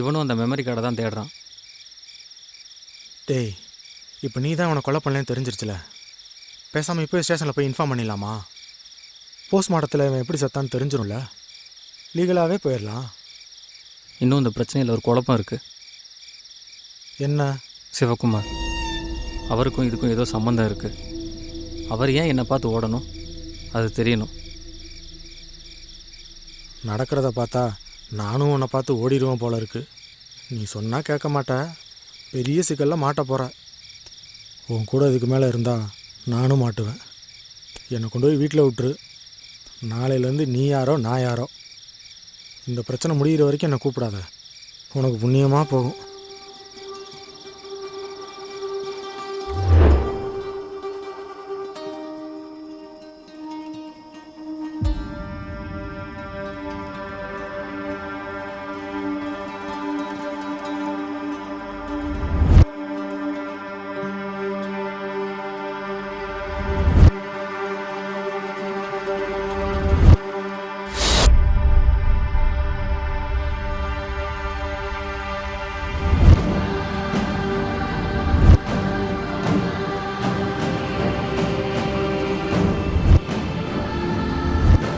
இவனும் அந்த மெமரி கார்டை தான் தேடுறான். டேய், இப்போ நீ தான் அவனை கொலை பண்ணலன்னு தெரிஞ்சிருச்சுல, பேசாமல் இப்போ ஸ்டேஷனில் போய் இன்ஃபார்ம் பண்ணிடலாமா? போஸ்ட்மார்ட்டத்தில் இவன் எப்படி செத்தான்னு தெரிஞ்சிடும்ல, லீகலாகவே போயிடலாம். இன்னும் இந்த பிரச்சனையில் ஒரு குழப்பம் இருக்குது. என்ன? சிவகுமார், அவருக்கும் இதுக்கும் ஏதோ சம்மந்தம் இருக்குது. அவர் ஏன் என்னை பார்த்து ஓடணும், அது தெரியணும். நடக்கிறத பார்த்தா நானும் உன்னை பார்த்து ஓடிடுவேன் போல இருக்கு. நீ சொன்னால் கேட்க மாட்ட, பெரிய சிக்கலில் மாட்ட போகிற. உன் கூட இதுக்கு மேலே இருந்தால் நானும் மாட்டுவேன். என்னை கொண்டு போய் வீட்டில் விட்டுரு. நாளையிலேருந்து நீ யாரோ நான் யாரோ. இந்த பிரச்சனை முடிகிற வரைக்கும் என்னை கூப்பிடாத, உனக்கு புண்ணியமாக போகும்.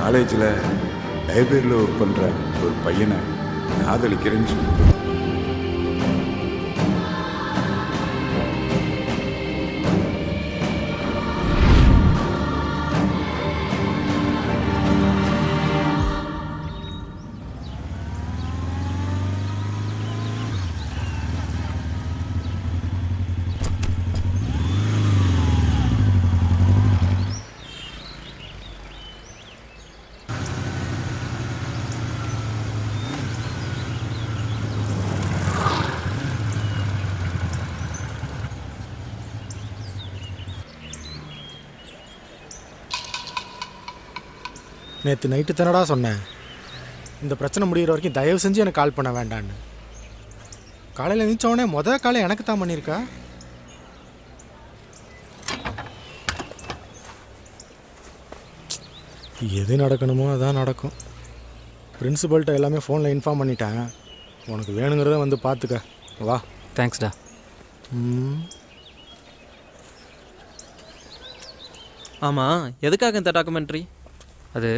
காலேஜில் லைப்ரரியில் ஒர்க் பண்ணுற ஒரு பையனை காதலிக்கிறேன்னு சொல்லிட்டு நேற்று நைட்டு தானடா சொன்னேன், இந்த பிரச்சனை முடிகிற வரைக்கும் தயவு செஞ்சு எனக்கு கால் பண்ண வேண்டான்னு. காலையில் எழுந்திரிச்சோடனே மொதல் காலை எனக்கு தான் பண்ணியிருக்கா. எது நடக்கணுமோ அதான் நடக்கும். பிரின்சிபல்கிட்ட எல்லாமே ஃபோனில் இன்ஃபார்ம் பண்ணிட்டேன். உனக்கு வேணுங்கிறத வந்து பார்த்துக்க. வா. தேங்க்ஸ்டா. ஆமாம், எதுக்காக இந்த டாக்குமெண்ட்ரி? அது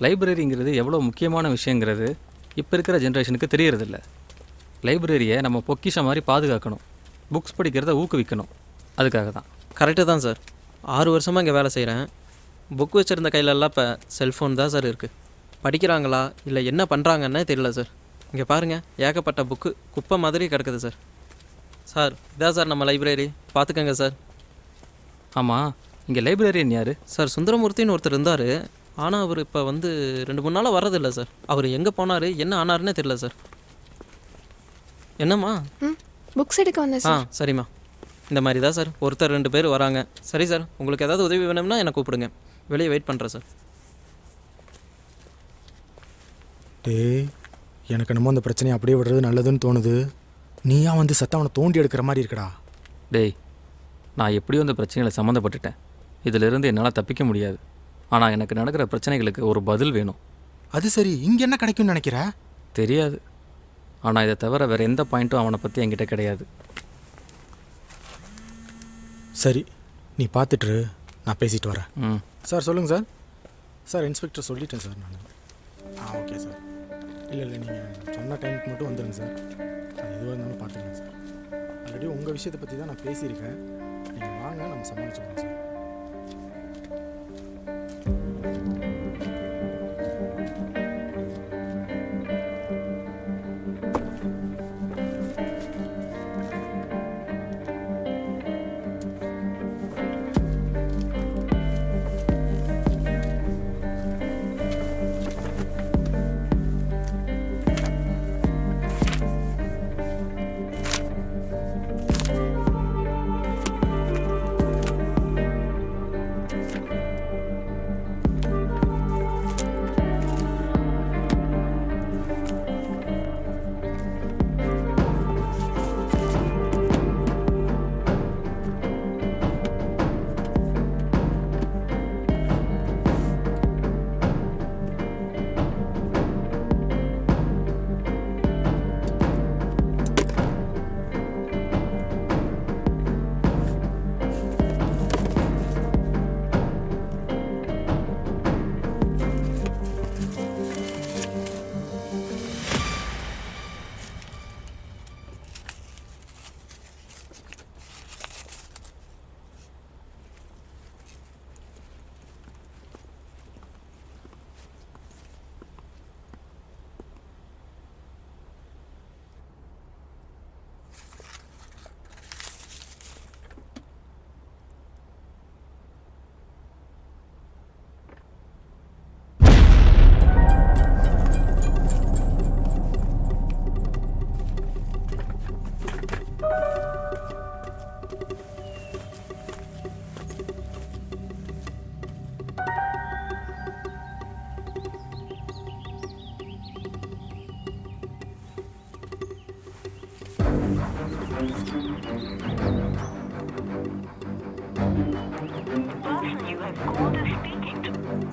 லைப்ரரிங்கிறது எவ்வளோ முக்கியமான விஷயங்கிறது இப்போ இருக்கிற ஜென்ரேஷனுக்கு தெரியறதில்ல. லைப்ரரியை நம்ம பொக்கிஷம் மாதிரி பாதுகாக்கணும், புக்ஸ் படிக்கிறத ஊக்குவிக்கணும். அதுக்காக தான். கரெக்டு தான் சார். 6 வருஷமாக இங்கே வேலை செய்கிறேன். புக் வச்சுருந்த கையிலெல்லாம் இப்போ செல்ஃபோன் தான் சார் இருக்குது. படிக்கிறாங்களா இல்லை என்ன பண்ணுறாங்கன்னே தெரியல சார். இங்கே பாருங்கள், ஏகப்பட்ட புக்கு குப்பை மாதிரி கிடக்குது சார். சார் இதான் சார் நம்ம லைப்ரரி, பார்த்துக்கங்க சார். ஆமாம், இங்கே லைப்ரரியன் யார்? சார் சுந்தரமூர்த்தின்னு ஒருத்தர் இருந்தார். ஆனால் அவர் இப்போ வந்து 2-3 நாளாக வர்றதில்லை சார். அவர் எங்கே போனார் என்ன ஆனாருன்னே தெரியல சார். என்னம்மா? புக்ஸ் எடுக்க வந்தேன் சார். சரிம்மா. இந்த மாதிரி தான் சார், ஒருத்தர் 2 பேர் வராங்க. சரி சார், உங்களுக்கு ஏதாவது உதவி வேணும்னா என்னை கூப்பிடுங்க. வெளியே வெயிட் பண்ணுறேன் சார். டேய், எனக்கு என்னமோ அந்த பிரச்சனையை அப்படியே விடுறது நல்லதுன்னு தோணுது. நீயா வந்து சத்தவனை தோண்டி எடுக்கிற மாதிரி இருக்கடா. டேய், நான் எப்படியோ இந்த பிரச்சனைகளை சம்மந்தப்பட்டுட்டேன். இதிலிருந்து என்னால் தப்பிக்க முடியாது. ஆனால் எனக்கு நடக்கிற பிரச்சனைகளுக்கு ஒரு பதில் வேணும். அது சரி, இங்கே என்ன கிடைக்கும்னு நினைக்கிற? தெரியாது. ஆனால் இதை தவிர வேறு எந்த பாயிண்ட்டும் அவனை பற்றி என்கிட்ட கிடையாது. சரி, நீ பார்த்துட்டு நான் பேசிட்டு வரேன். ம். சார் சொல்லுங்கள் சார். சார் இன்ஸ்பெக்டர் சொல்லிட்டேன் சார் நான். Okay sir. இல்லை நீங்கள் சொன்ன டைமுக்கு மட்டும் வந்துடுங்க சார். அது எதுவாக இருந்தாலும் பார்த்துக்கங்க சார். ஆல்ரெடி உங்கள் விஷயத்தை பற்றி தான் நான் பேசியிருக்கேன். நீங்கள் வாங்க, நம்ம சமாளிச்சுக்கோங்க சார்.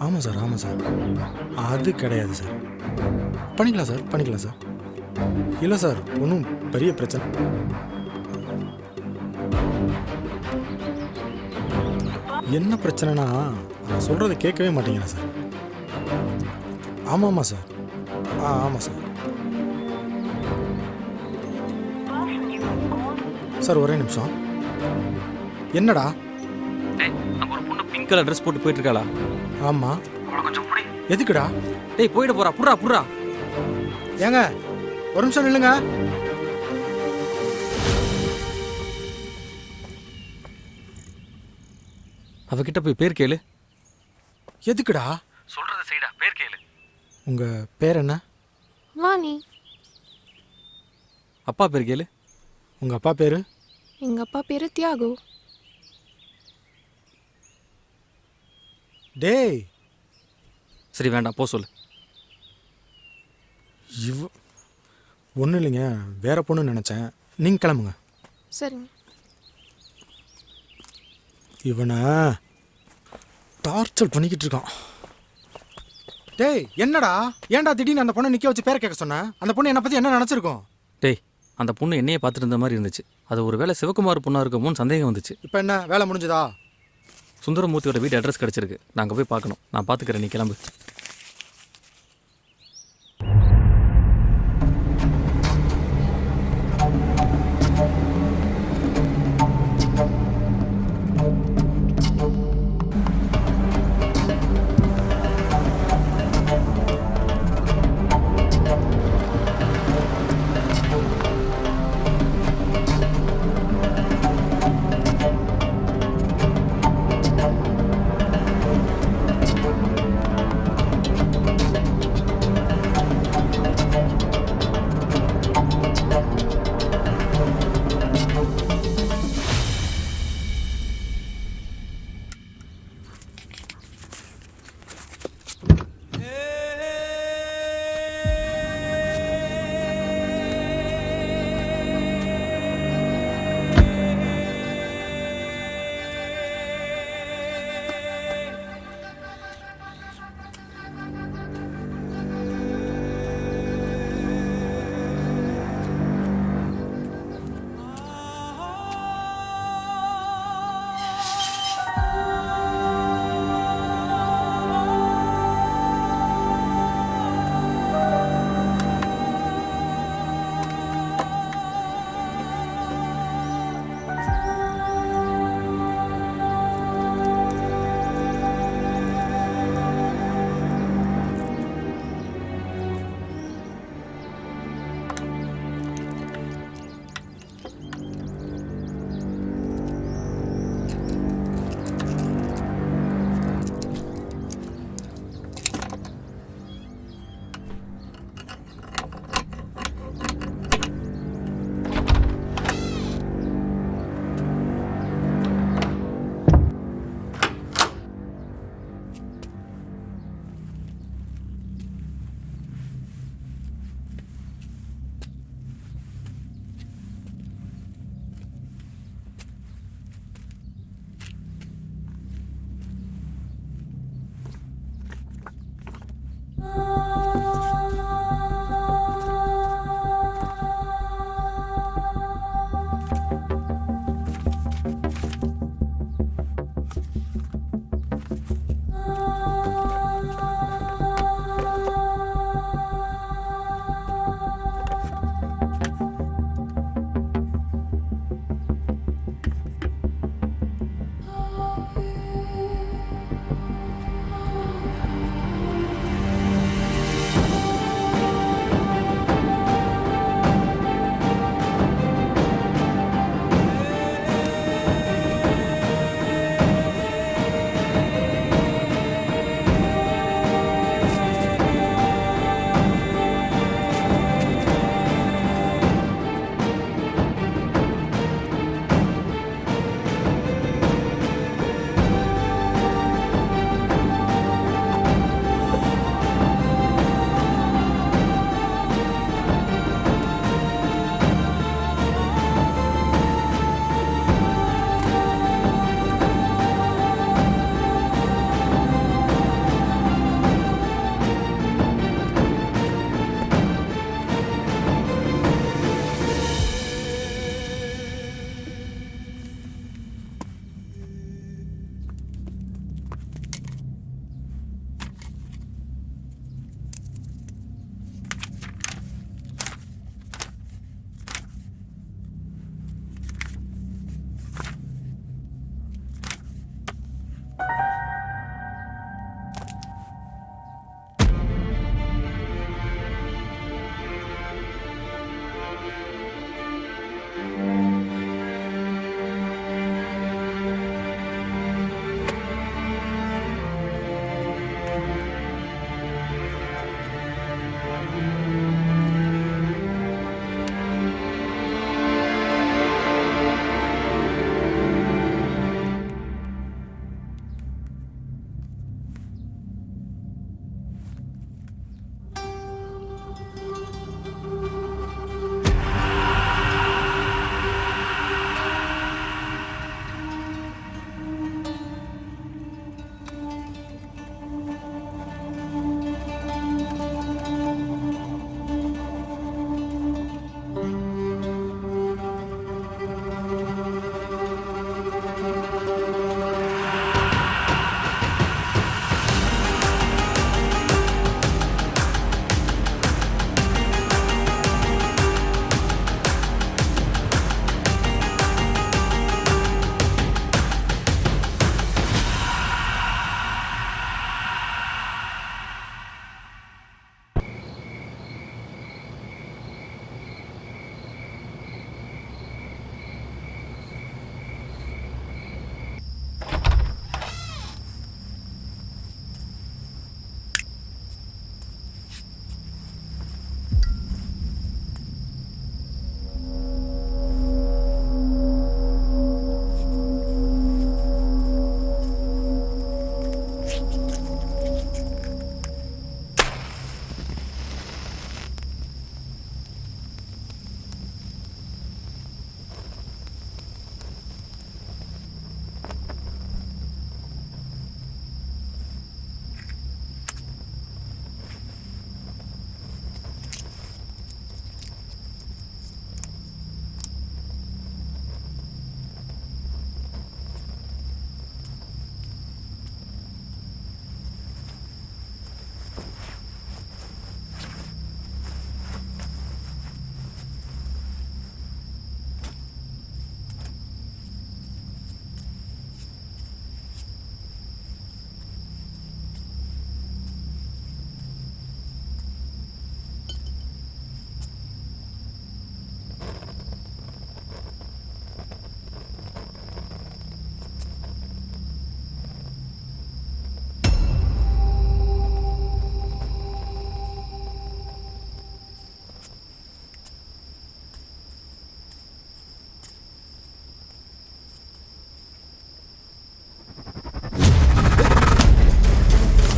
ஆமாம் சார், ஆமாம் சார். அது கிடையாது சார். பண்ணிக்கலாம் சார், பண்ணிக்கலாம் சார். இல்லை சார், ஒன்றும் பெரிய பிரச்சனை. என்ன பிரச்சனைனா நான் சொல்கிறத கேட்கவே மாட்டேங்கிறேன் சார். ஆமாம் ஆமாம் சார். ஆமாம் சார். சார் ஒரே நிமிஷம். என்னடா? அங்கே ஒரு பொண்ணு பிங்க் கலர் ட்ரெஸ் போட்டு போயிட்டு இருக்காளா? ஆமாம். எதுக்குடா? டேய் போயிட போறா, புறா புறா. ஏங்க ஒரு நிமிஷம் நில்லுங்க. அவகிட்ட போய் பேர் கேளு. எதுக்குடா? சொல்றத செய்டா, பேர் கேளு. உங்க பேர் என்ன? வாணி. அப்பா பேர் கேளு. உங்க அப்பா பேரு? எங்க அப்பா பேரு தியாகு. டேய். சரி வேண்டாம், போ சொல்லு. ஒன்றும் இல்லைங்க, வேற பொண்ணு நினச்சேன். நீங்கள் கிளம்புங்க. சரிங்க. இவனை டார்ச்சர் பண்ணிக்கிட்டு இருக்கான். டேய் என்னடா? ஏன்டா திடீர்னு அந்த பொண்ணை நிற்க வச்சு பேரை கேட்க சொன்னேன்? அந்த பொண்ணு என்னை பற்றி என்ன நினச்சிருக்கோம்? டேய், அந்த பொண்ணு என்னையே பார்த்துட்டு இருந்த மாதிரி இருந்துச்சு. அது ஒரு வேளை சிவகுமார் பொண்ணாக இருக்குமோன்னு சந்தேகம் வந்துச்சு. இப்போ என்ன வேலை முடிஞ்சதா? சுந்தரமூர்த்தியோட வீட்டு அட்ரஸ் கிடச்சிருக்கு. நாங்கள் போய் பார்க்கணும். நான் பார்த்துக்கிறேன், நீ கிளம்பு.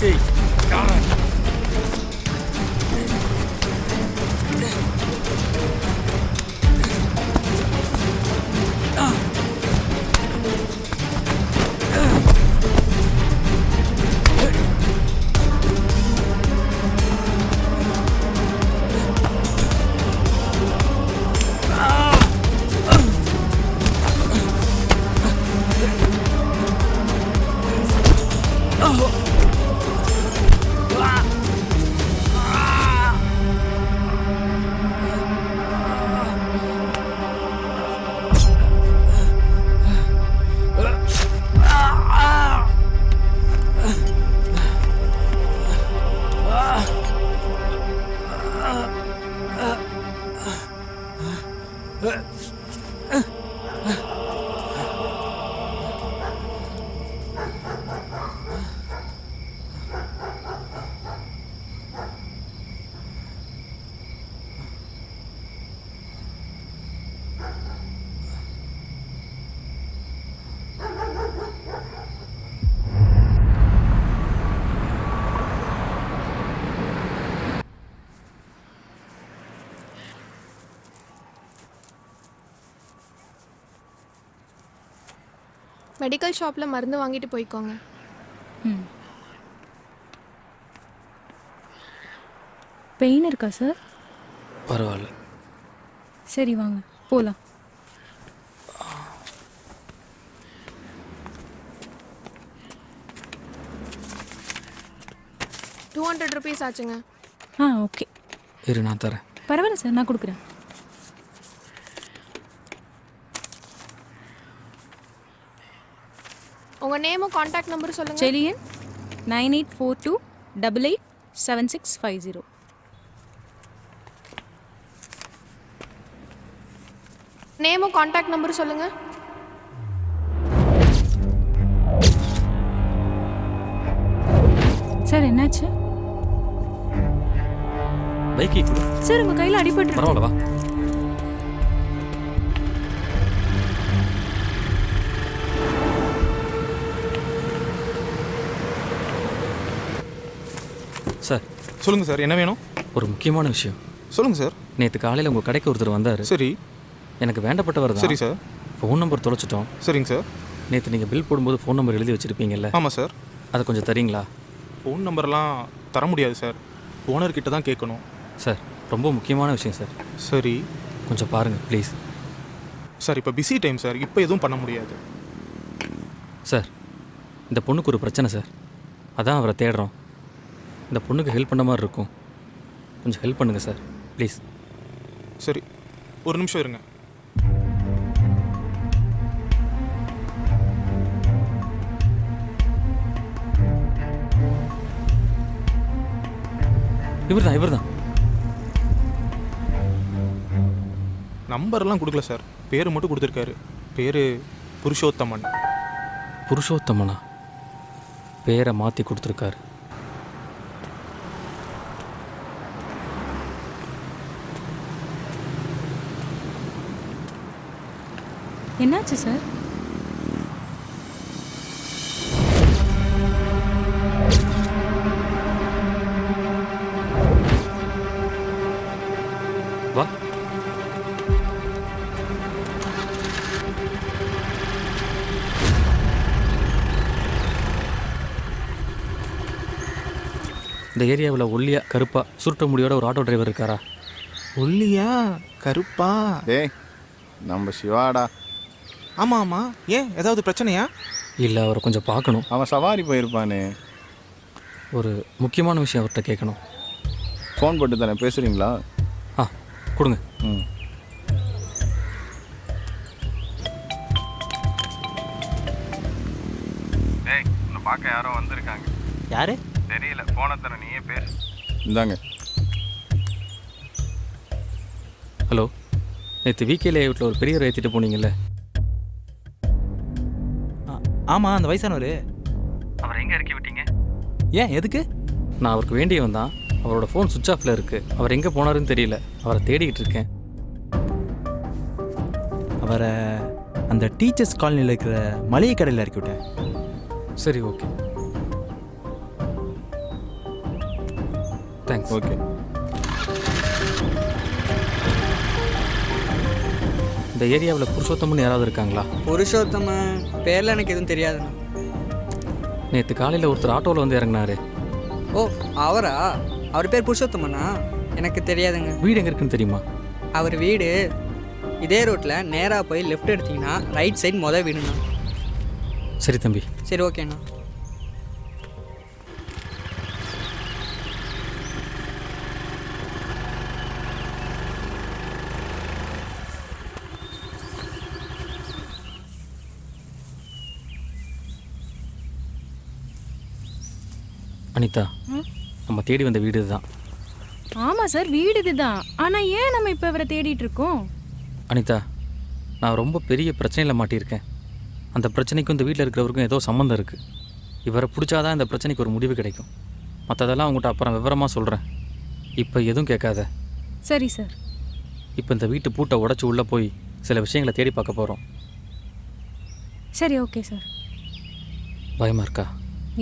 ஏய் யாரா மெடிக்கல் ஷாப்பில் மருந்து வாங்கிட்டு போய்க்கோங்க. பெயின் இருக்கா சார்? பரவாயில்ல. சரி வாங்க போகலாம். ₹200 ஆச்சுங்க. ஓகே. இரு நான் தரேன். பரவாயில்ல சார், நான் கொடுக்குறேன். உங்கள் நேமும் காண்டாக்ட் நம்பர் சொல்லுங்கள். செலியன் 9842887650. நேமும் காண்டாக்ட் நம்பர் சொல்லுங்கள். சார் என்னாச்சு? பைக்கை கொடு. சார் உங்கள் கையில் அடிபட்டு. பரவாயில்ல வா. சார் சொல்லுங்கள் சார், என்ன வேணும்? ஒரு முக்கியமான விஷயம். சொல்லுங்கள் சார். நேற்று காலையில் உங்கள் கடைக்கு ஒருத்தர் வந்தார். சரி. எனக்கு வேண்டப்பட்டவர் தான். சரி சார். Phone number தொலைச்சிட்டோம். சரிங்க சார். நேற்று நீங்கள் பில் போடும்போது ஃபோன் நம்பர் எழுதி வச்சுருப்பீங்கல்ல? ஆமாம் சார். அதை கொஞ்சம் தரீங்களா? ஃபோன் நம்பர்லாம் தர முடியாது சார், ஓனர்கிட்ட தான் கேட்கணும். சார் ரொம்ப முக்கியமான விஷயம் சார். சரி கொஞ்சம் பாருங்கள் ப்ளீஸ். சார் இப்போ பிஸி டைம் சார், இப்போ எதுவும் பண்ண முடியாது. சார் இந்த பொண்ணுக்கு ஒரு பிரச்சனை சார், அதான் அவரை தேடுறோம். இந்த பொண்ணுக்கு ஹெல்ப் பண்ண மாதிரி இருக்கும், கொஞ்சம் ஹெல்ப் பண்ணுங்கள் சார் ப்ளீஸ். சரி ஒரு நிமிஷம் இருங்க. இவர் தான். நம்பர்லாம் கொடுக்கல சார், பேர் மட்டும் கொடுத்துருக்காரு. பேர் புருஷோத்தமன். புருஷோத்தமனா? பேரை மாற்றி கொடுத்துருக்காரு. என்னாச்சு சார்? வா. இந்த ஏரியாவில் ஒல்லியா கருப்பா சுருட்ட முடியோட ஒரு ஆட்டோ டிரைவர் இருக்காரா? ஒல்லியா கருப்பா? டேய் நம்ம சிவாடா. ஆமாம் ஆமாம். ஏன் ஏதாவது பிரச்சனையா? இல்லை, அவரை கொஞ்சம் பார்க்கணும். அவன் சவாரி போயிருப்பானே. ஒரு முக்கியமான விஷயம் அவர்கிட்ட கேட்கணும். ஃபோன் போட்டு தானே பேசுகிறீங்களா? கொடுங்க. டேய் உன்னை பார்க்க யாரோ வந்திருக்காங்க. யாரு? தெரியல, ஃபோனை தர நீயே பேசு. இந்தாங்க. ஹலோ, நேற்று வீக்கே லேஅவுட்டில் ஒரு பெரியவரை ஏற்றிட்டு போனீங்கல்ல? ஆமாம், அந்த வயசானவர். அவரை எங்கே இறக்கி விட்டீங்க? ஏன் எதுக்கு? நான் அவருக்கு வேண்டியவன் தான். அவரோட ஃபோன் சுவிட்ச் ஆஃபில் இருக்குது. அவர் எங்கே போனாருன்னு தெரியல. அவரை தேடிக்கிட்டு இருக்கேன். அவரை அந்த டீச்சர்ஸ் காலனியில் இருக்கிற மளிகை கடையில் இறக்கி விட்டேன். சரி ஓகே. தேங்க்ஸ். ஓகே. இந்த ஏரியாவில் புருஷோத்தமன் யாராவது இருக்காங்களா? புருஷோத்தமன் பேரில் எனக்கு எதுவும் தெரியாதுண்ணா. நேற்று காலையில் ஒருத்தர் ஆட்டோவில் வந்து இறங்கினாரு. ஓ அவரா? அவர் பேர் புருஷோத்தமனா? எனக்கு தெரியாதுங்க. வீடு எங்கே இருக்குன்னு தெரியுமா? அவர் வீடு இதே ரோட்டில் நேராக போய் லெஃப்ட் எடுத்தீங்கன்னா ரைட் சைடு மொதல் வீடுண்ணா. சரி தம்பி. சரி ஓகேண்ணா. அனிதா, நம்ம தேடி வந்த வீடு இதுதான். ஆமாம் சார், வீடு இதுதான். ஆனால் ஏன் நம்ம இப்போ இவரை தேடிட்டு இருக்கோம்? அனிதா, நான் ரொம்ப பெரிய பிரச்சனையில் மாட்டியிருக்கேன். அந்த பிரச்சனைக்கும் இந்த வீட்டில் இருக்கிறவருக்கும் ஏதோ சம்மந்தம் இருக்குது. இவரை பிடிச்சாதான் இந்த பிரச்சனைக்கு ஒரு முடிவு கிடைக்கும். மற்றதெல்லாம் அவங்ககிட்ட அப்புறம் விவரமாக சொல்கிறேன். இப்போ எதுவும் கேட்காத. சரி சார். இப்போ இந்த வீட்டு பூட்டை உடச்சி உள்ளே போய் சில விஷயங்களை தேடி பார்க்க போகிறோம். சரி ஓகே சார். பயமாக இருக்கா?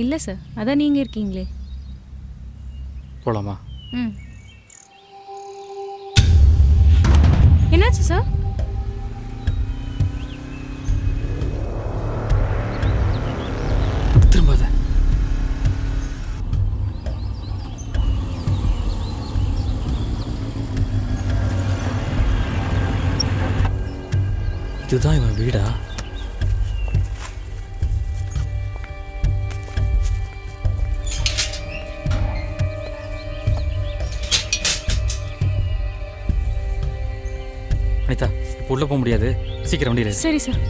இல்லை சார், அதான் நீங்கள் இருக்கீங்களே. போகலாமா? ம். என்னாச்சு சார்? திரும்பாத. இதுதான் இவன் வீடா? அனிதா, இப்போ உள்ளே போக முடியாது. சீக்கிரம் வண்டியில். சரி சார்.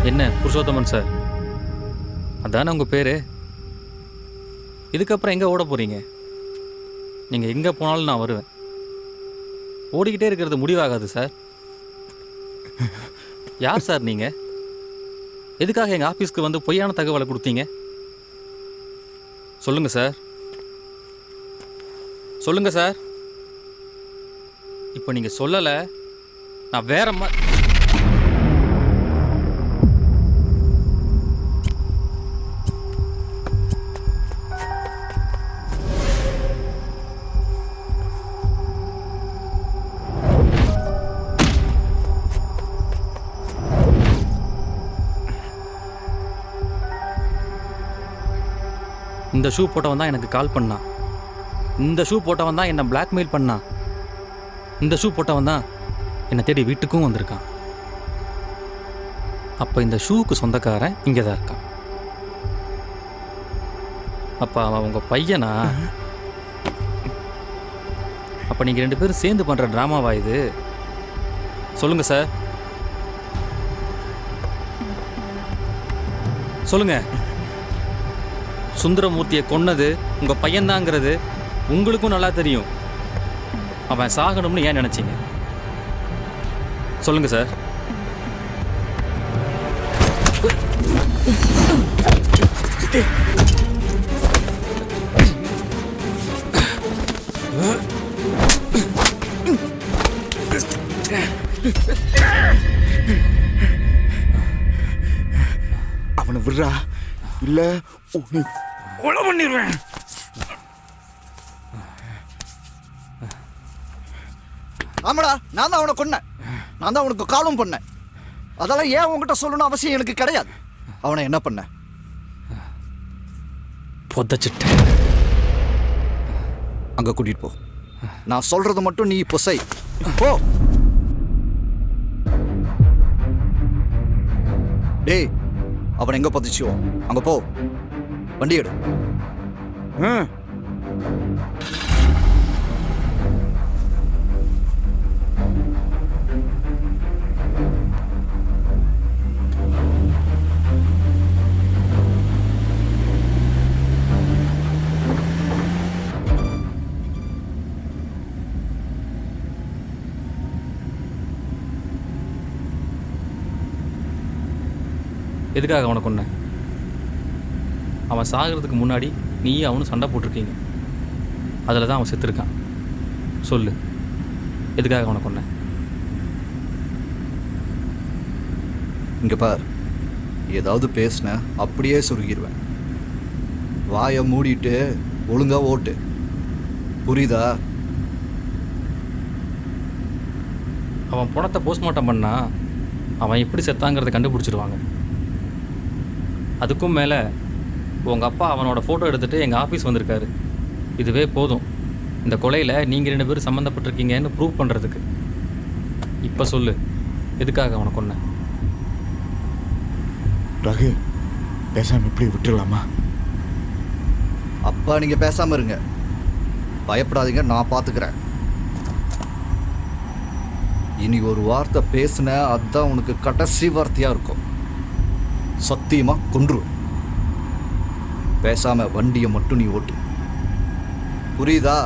என்ன புருஷோத்தமன் சார், அதானே உங்கள் பேர்? இதுக்கப்புறம் எங்கே ஓட போகிறீங்க? நீங்கள் எங்கே போனாலும் நான் வருவேன். ஓடிக்கிட்டே இருக்கிறது முடிவாகாது சார். யார் சார் நீங்கள்? எதுக்காக எங்கள் ஆஃபீஸ்க்கு வந்து பொய்யான தகவலை கொடுத்தீங்க? சொல்லுங்கள் சார், சொல்லுங்கள் சார். இப்போ நீங்கள் சொல்லலை, நான் வேற இந்த ஷூ போட்டவன் தான் எனக்கு கால் பண்ணான். இந்த ஷூ போட்டவன் தான் என்னை பிளாக்மெயில் பண்ணான். இந்த ஷூ போட்டவன் தான் என்னை தேடி வீட்டுக்கும் வந்திருக்கான். அப்போ இந்த ஷூவுக்கு சொந்தக்காரன் இங்கே தான் இருக்கான். அப்போ அவன் உங்கள் பையனா? அப்போ நீங்கள் 2 பேரும் சேர்ந்து பண்ணுற ட்ராமாவா இது? சொல்லுங்கள் சார், சொல்லுங்கள். சுந்தரமூர்த்தியை கொன்னது உங்கள் பையன்தாங்கிறது உங்களுக்கும் நல்லா தெரியும். அவன் சாகணும்னு ஏன் நினச்சிங்க? சொல்லுங்கள் சார். அவனை விடுறா, இல்ல உன்னை கொலை பண்ணிடுவேன். ஆமாடா, நான் தான் அவனை கொன்னேன். நான் தான் அவனுக்கு காலும் பண்ணேன். அதெல்லாம் ஏன் உங்ககிட்ட சொல்லணும் அவசியம் எனக்கு கிடையாது. அவனை என்ன பண்ண? புதைச்சிட்டேன். அங்க கூட்டிட்டு போ. நான் சொல்றது மட்டும் நீ இப்போ செய். போ. டேய், அவன் எங்க புதைச்சியோ அங்க போ. வண்டி எடு. எதுக்காக அவனை கொன்ன? அவன் சாகிறதுக்கு முன்னாடி நீயும் அவனும் சண்டை போட்டிருக்கீங்க. அதில் தான் அவன் செத்துருக்கான். சொல்லு, எதுக்காக அவனை கொன்ன? இங்க பார், ஏதாவது பேசின அப்படியே சொருகிடுவேன். வாயை மூடிட்டு ஒழுங்கா ஓட்டு. புரியுதா? அவன் பணத்தை போஸ்ட்மார்ட்டம் பண்ணா அவன் எப்படி செத்தாங்கிறத கண்டுபிடிச்சிடுவாங்க. அதுக்கும் மேலே உங்கள் அப்பா அவனோட ஃபோட்டோ எடுத்துகிட்டு எங்கள் ஆஃபீஸ் வந்திருக்காரு. இதுவே போதும் இந்த கொலையில் நீங்கள் 2 பேரும் சம்மந்தப்பட்டிருக்கீங்கன்னு ப்ரூவ் பண்ணுறதுக்கு. இப்போ சொல்லு, எதுக்காக அவனை கொன்ன? ரகு, பேசாமல் இப்படி விட்டுடலாமா? அப்பா நீங்கள் பேசாமல் இருங்க. பயப்படாதீங்க, நான் பார்த்துக்கிறேன். இனி ஒரு வார்த்தை பேசுன, அதுதான் உனக்கு கடைசி வார்த்தையாக இருக்கும். சத்தியமாக கொன்று. பேசாமல் வண்டியை மட்டும் நீ ஓட்டு. புரியுதா?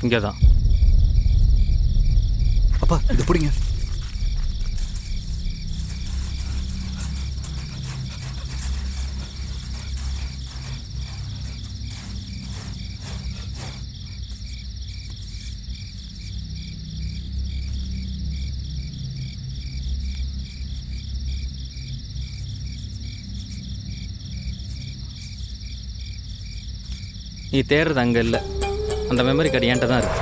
இங்கே தான். அப்பா, இது பிடிங்க. நீ தேடுறது அங்கே இல்லை, அந்த மெமரி கார்டு என்கிட்ட தான் இருக்கு.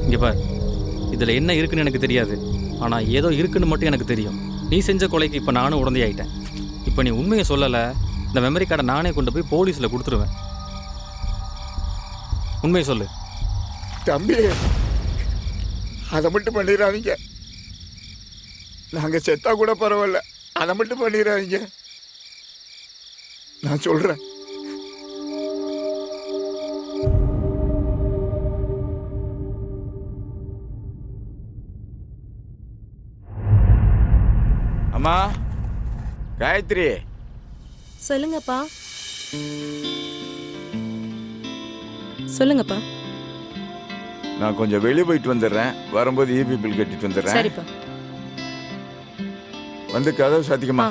இங்கே பார், இதில் என்ன இருக்குன்னு எனக்கு தெரியாது, ஆனால் ஏதோ இருக்குன்னு மட்டும் எனக்கு தெரியும். நீ செஞ்ச கொலைக்கு இப்போ நானும் உடந்தை ஆகிட்டேன். இப்போ நீ உண்மையை சொல்லலை, இந்த மெமரி கார்டை நானே கொண்டு போய் போலீஸில் கொடுத்துருவேன். உண்மையை சொல்லு. தம்பி, அதை மட்டும் பண்ணிடாதீங்க. நாங்கள் செத்தா கூட பரவாயில்ல, அதை மட்டும் பண்ணிடாதீங்க. நான் சொல்கிறேன். அம்மா, காயத்ரி. சொல்லுங்கப்பா. சொல்லுங்கப்பா. நான் கொஞ்சம் வெளியே போயிட்டு வந்துடுறேன். வரும்போது இபி பில் கட்டிட்டு வந்துடுறேன். சரிப்பா. வந்து கதவு சாத்திக்கமா.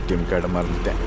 ஏடிஎம் கார்டை மறந்துட்டேன்.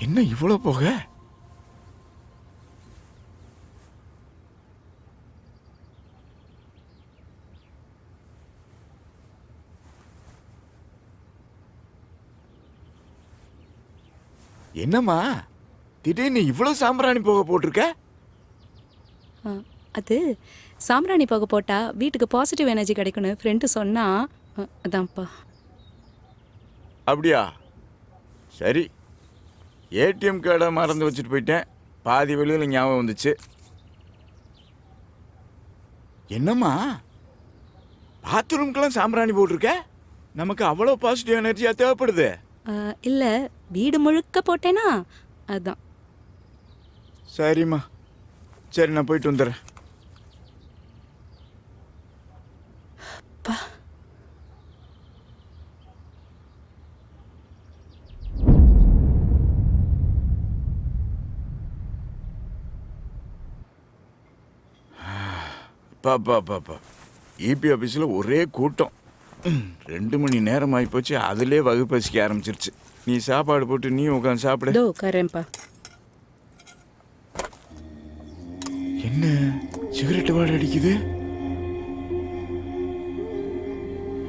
என்ன இவ்வளோ போக? என்னம்மா திடீர்னு இவ்வளோ சாம்பிராணி போக போட்டிருக்க? அது சாம்பிராணி போக போட்டா வீட்டுக்கு பாசிட்டிவ் எனர்ஜி கிடைக்கும்னு ஃப்ரெண்டு சொன்னா அதான்ப்பா. அப்படியா? சரி, ஏடிஎம் கார்டை மறந்து வச்சுட்டு போயிட்டேன். பாதி வெளியில் ஞாபகம் வந்துச்சு. என்னம்மா பாத்ரூம்க்கெல்லாம் சாம்பிராணி போட்டிருக்க? நமக்கு அவ்வளோ பாசிட்டிவ் எனர்ஜியாக தேவைப்படுது. இல்லை, வீடு முழுக்க போட்டேனா அதான். சரிம்மா, சரி நான் போயிட்டு வந்துடுறேன். பாப்பா இபி ஆஃபீஸில் ஒரே கூட்டம். 2 மணி நேரம் ஆகிப்போச்சு. அதிலே வகுப்பசிக்க ஆரம்பிச்சிருச்சு. நீ சாப்பாடு போட்டு நீ உட்காந்து சாப்பிடு. உட்காரேன்ப்பா. என்ன சிகரெட் வாடை அடிக்குது?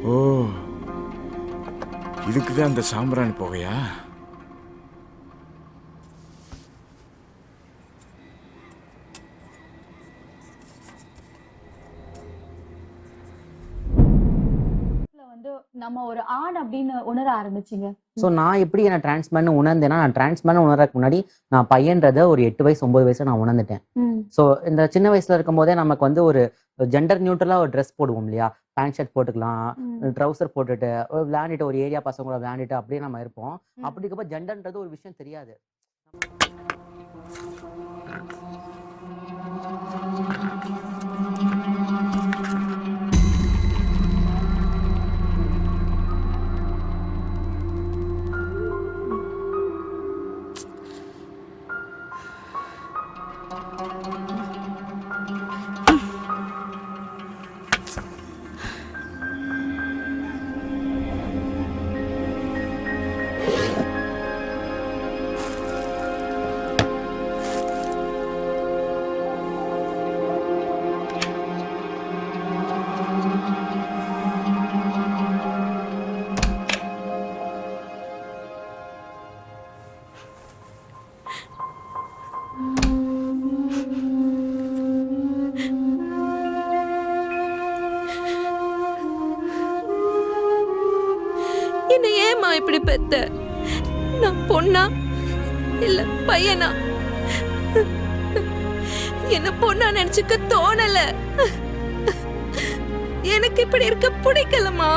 ஓ, இதுக்கு தான் அந்த சாம்பிராணி புகையா? நம்ம ஒரு ஆண் அப்படின்னு உணர ஆரம்பிச்சிங்க. ஸோ நான் எப்படி என்ன டிரான்ஸ்மேன் உணர்ந்தேன்னா, நான் டிரான்ஸ்மேன் உணர்றதுக்கு முன்னாடி நான் பையன்றதை ஒரு 8 வயசு 9 வயசுல நான் உணர்ந்துட்டேன். ஸோ இந்த சின்ன வயசுல இருக்கும் போதே நமக்கு வந்து ஒரு ஜெண்டர் நியூட்ரலா ஒரு ட்ரெஸ் போடுவோம் இல்லையா? பேண்ட் ஷர்ட் போட்டுக்கலாம், ட்ரௌசர் போட்டுட்டு விளையாண்டுட்டு ஒரு ஏரியா பசங்க கூட விளையாண்டுட்டு அப்படியே நம்ம இருப்போம். அப்படிக்கப்போ ஜெண்டர்ன்றது ஒரு விஷயம் தெரியாது. என்ன ஏமா இப்படி பெத்த? நான் பொண்ணா இல்ல பையனா? என்ன பொண்ணா நினைச்சுக்க தோணல. எனக்கு இப்படி இருக்க பிடிக்கலமா.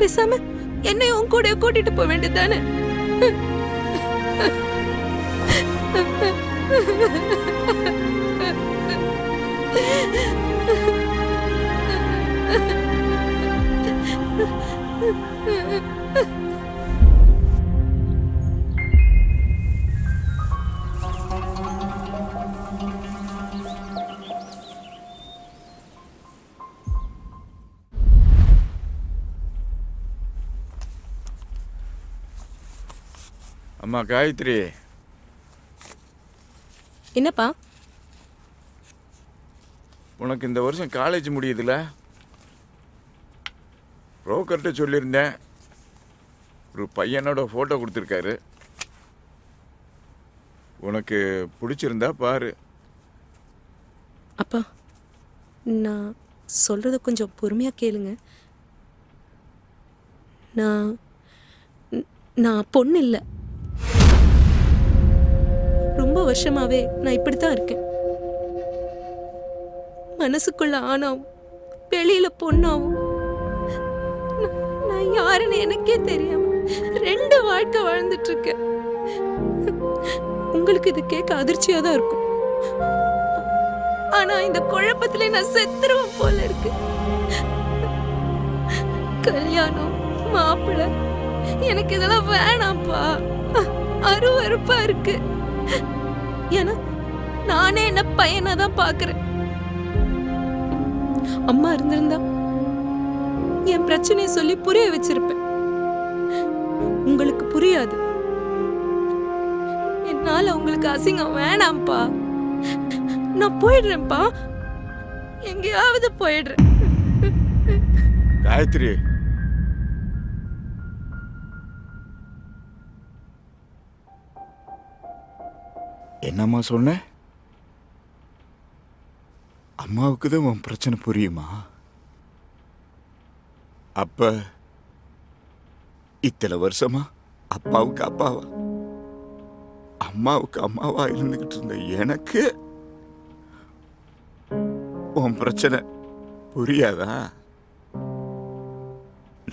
பேசாம என்னை உன் கூட கூட்டிட்டு போக வேண்டியதானே? அம்மா காயத்ரி. என்னப்பா? உனக்கு இந்த வருஷம் காலேஜ் முடியுதுல? புரோக்கர்கிட்ட சொல்லியிருந்தேன். ஒரு பையனோட ஃபோட்டோ கொடுத்துருக்காரு. உனக்கு பிடிச்சிருந்தா பாரு. அப்பா நான் சொல்கிறத கொஞ்சம் பொறுமையாக கேளுங்க. நான் நான் பொண்ணு இல்லை. ரொம்ப வருஷமாவே நான் இப்படி தான் இருக்கேன். மனசுக்குள்ள ஆணாவும் வெளியில பொண்ணாவும் நான் யாருன்னு எனக்கே தெரியாம 2 வாழ்க்கை வாழ்ந்துட்டு இருக்கேன். உங்களுக்கு இது கேட்க அதிர்ச்சியா தான் இருக்கும். ஆனா இந்த குழப்பத்துல நான் செத்துருவேன் போல இருக்கு. கல்யாணம், மாப்பிள்ளை, எனக்கு இதெல்லாம் வேணாம்ப்பா. அருவருப்பா இருக்கு. ஏன்னா நானே என்ன பையனா தான் பாக்குறேன். அம்மா இருந்திருந்தா என் பிரச்சனையை சொல்லி புரிய வச்சிருப்பேன். உங்களுக்கு புரியாது. என்னால உங்களுக்கு அசிங்கம் வேணாம்ப்பா. நான் போயிடுறேன்ப்பா. எங்கேயாவது போயிடுறேன். காயத்ரி, என்னம்மா சொன்ன? அம்மாவுக்கு தான் உன் பிரச்சனை புரியுமா? அப்ப இத்தனை வருஷமா அப்பாவுக்கு அப்பாவா, அம்மாவுக்கு அம்மாவா இருந்துகிட்டு இருந்த எனக்கு உன் பிரச்சனை புரியாதா?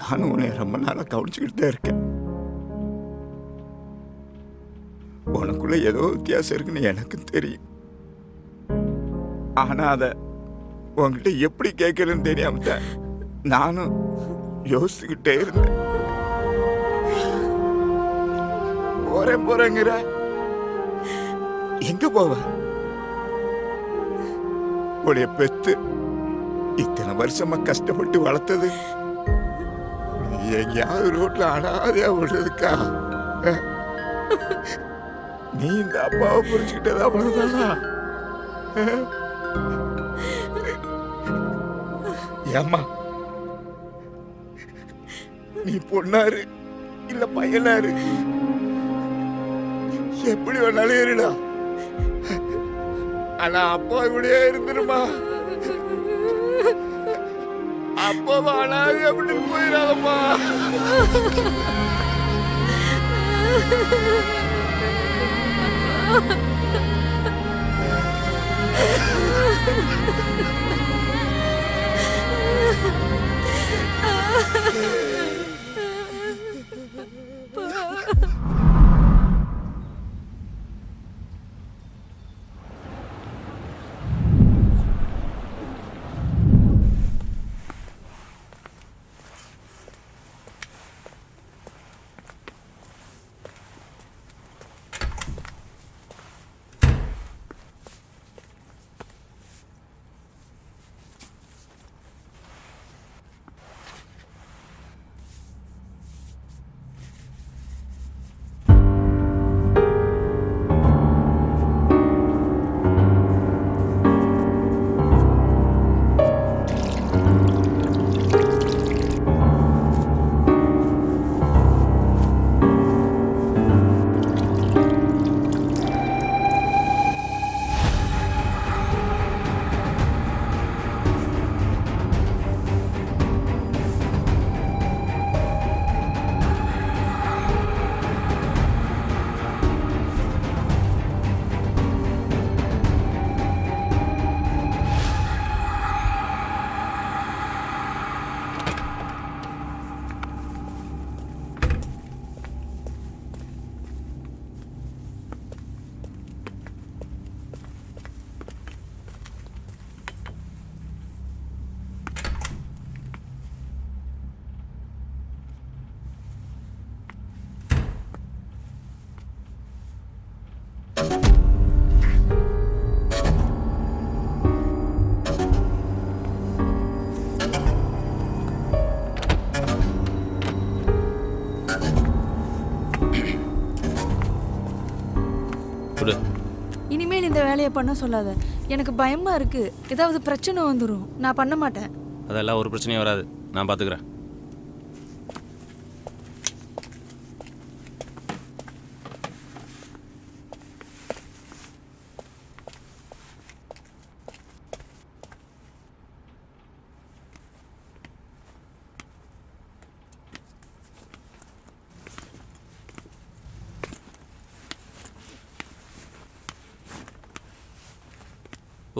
நானும் உன்னை ரொம்ப நாளா கவனிச்சுக்கிட்டு தான் இருக்கேன். உனக்குள்ள ஏதோ வித்தியாசம் இருக்குன்னு எனக்கும் தெரியும். ஆனா அத உன்கிட்ட எப்படி கேட்கறதுன்னு தெரியாம தான் நானும் யோசிச்சுக்கிட்டே இருந்தேன். போறேங்கிற எங்க போவ? உடைய பெத்து இத்தனை வருஷமா கஷ்டப்பட்டு வளர்த்தது எங்கேயாவது ரோட்ல அனாதையா விடுறதுக்கா? நீ இந்த அப்பாவை புரிஞ்சுக்கிட்டது அவ்வளவுதானா? ஏம்மா, நீ பொண்ணாரு இல்ல பையனாரு, எப்படி வேணாலும் இருடா. ஆனா அப்பா இப்படியே இருந்துருமா? அப்பாவை அனாதை அப்படின்னு போயிடாதம்மா. இனிமேல் இந்த வேலையை பண்ண சொல்லாத. எனக்கு பயமா இருக்கு. ஏதாவது பிரச்சனை வந்துடும். நான் பண்ண மாட்டேன். அதெல்லாம் ஒரு பிரச்சனையும் வராது. நான் பார்த்துக்கிறேன்.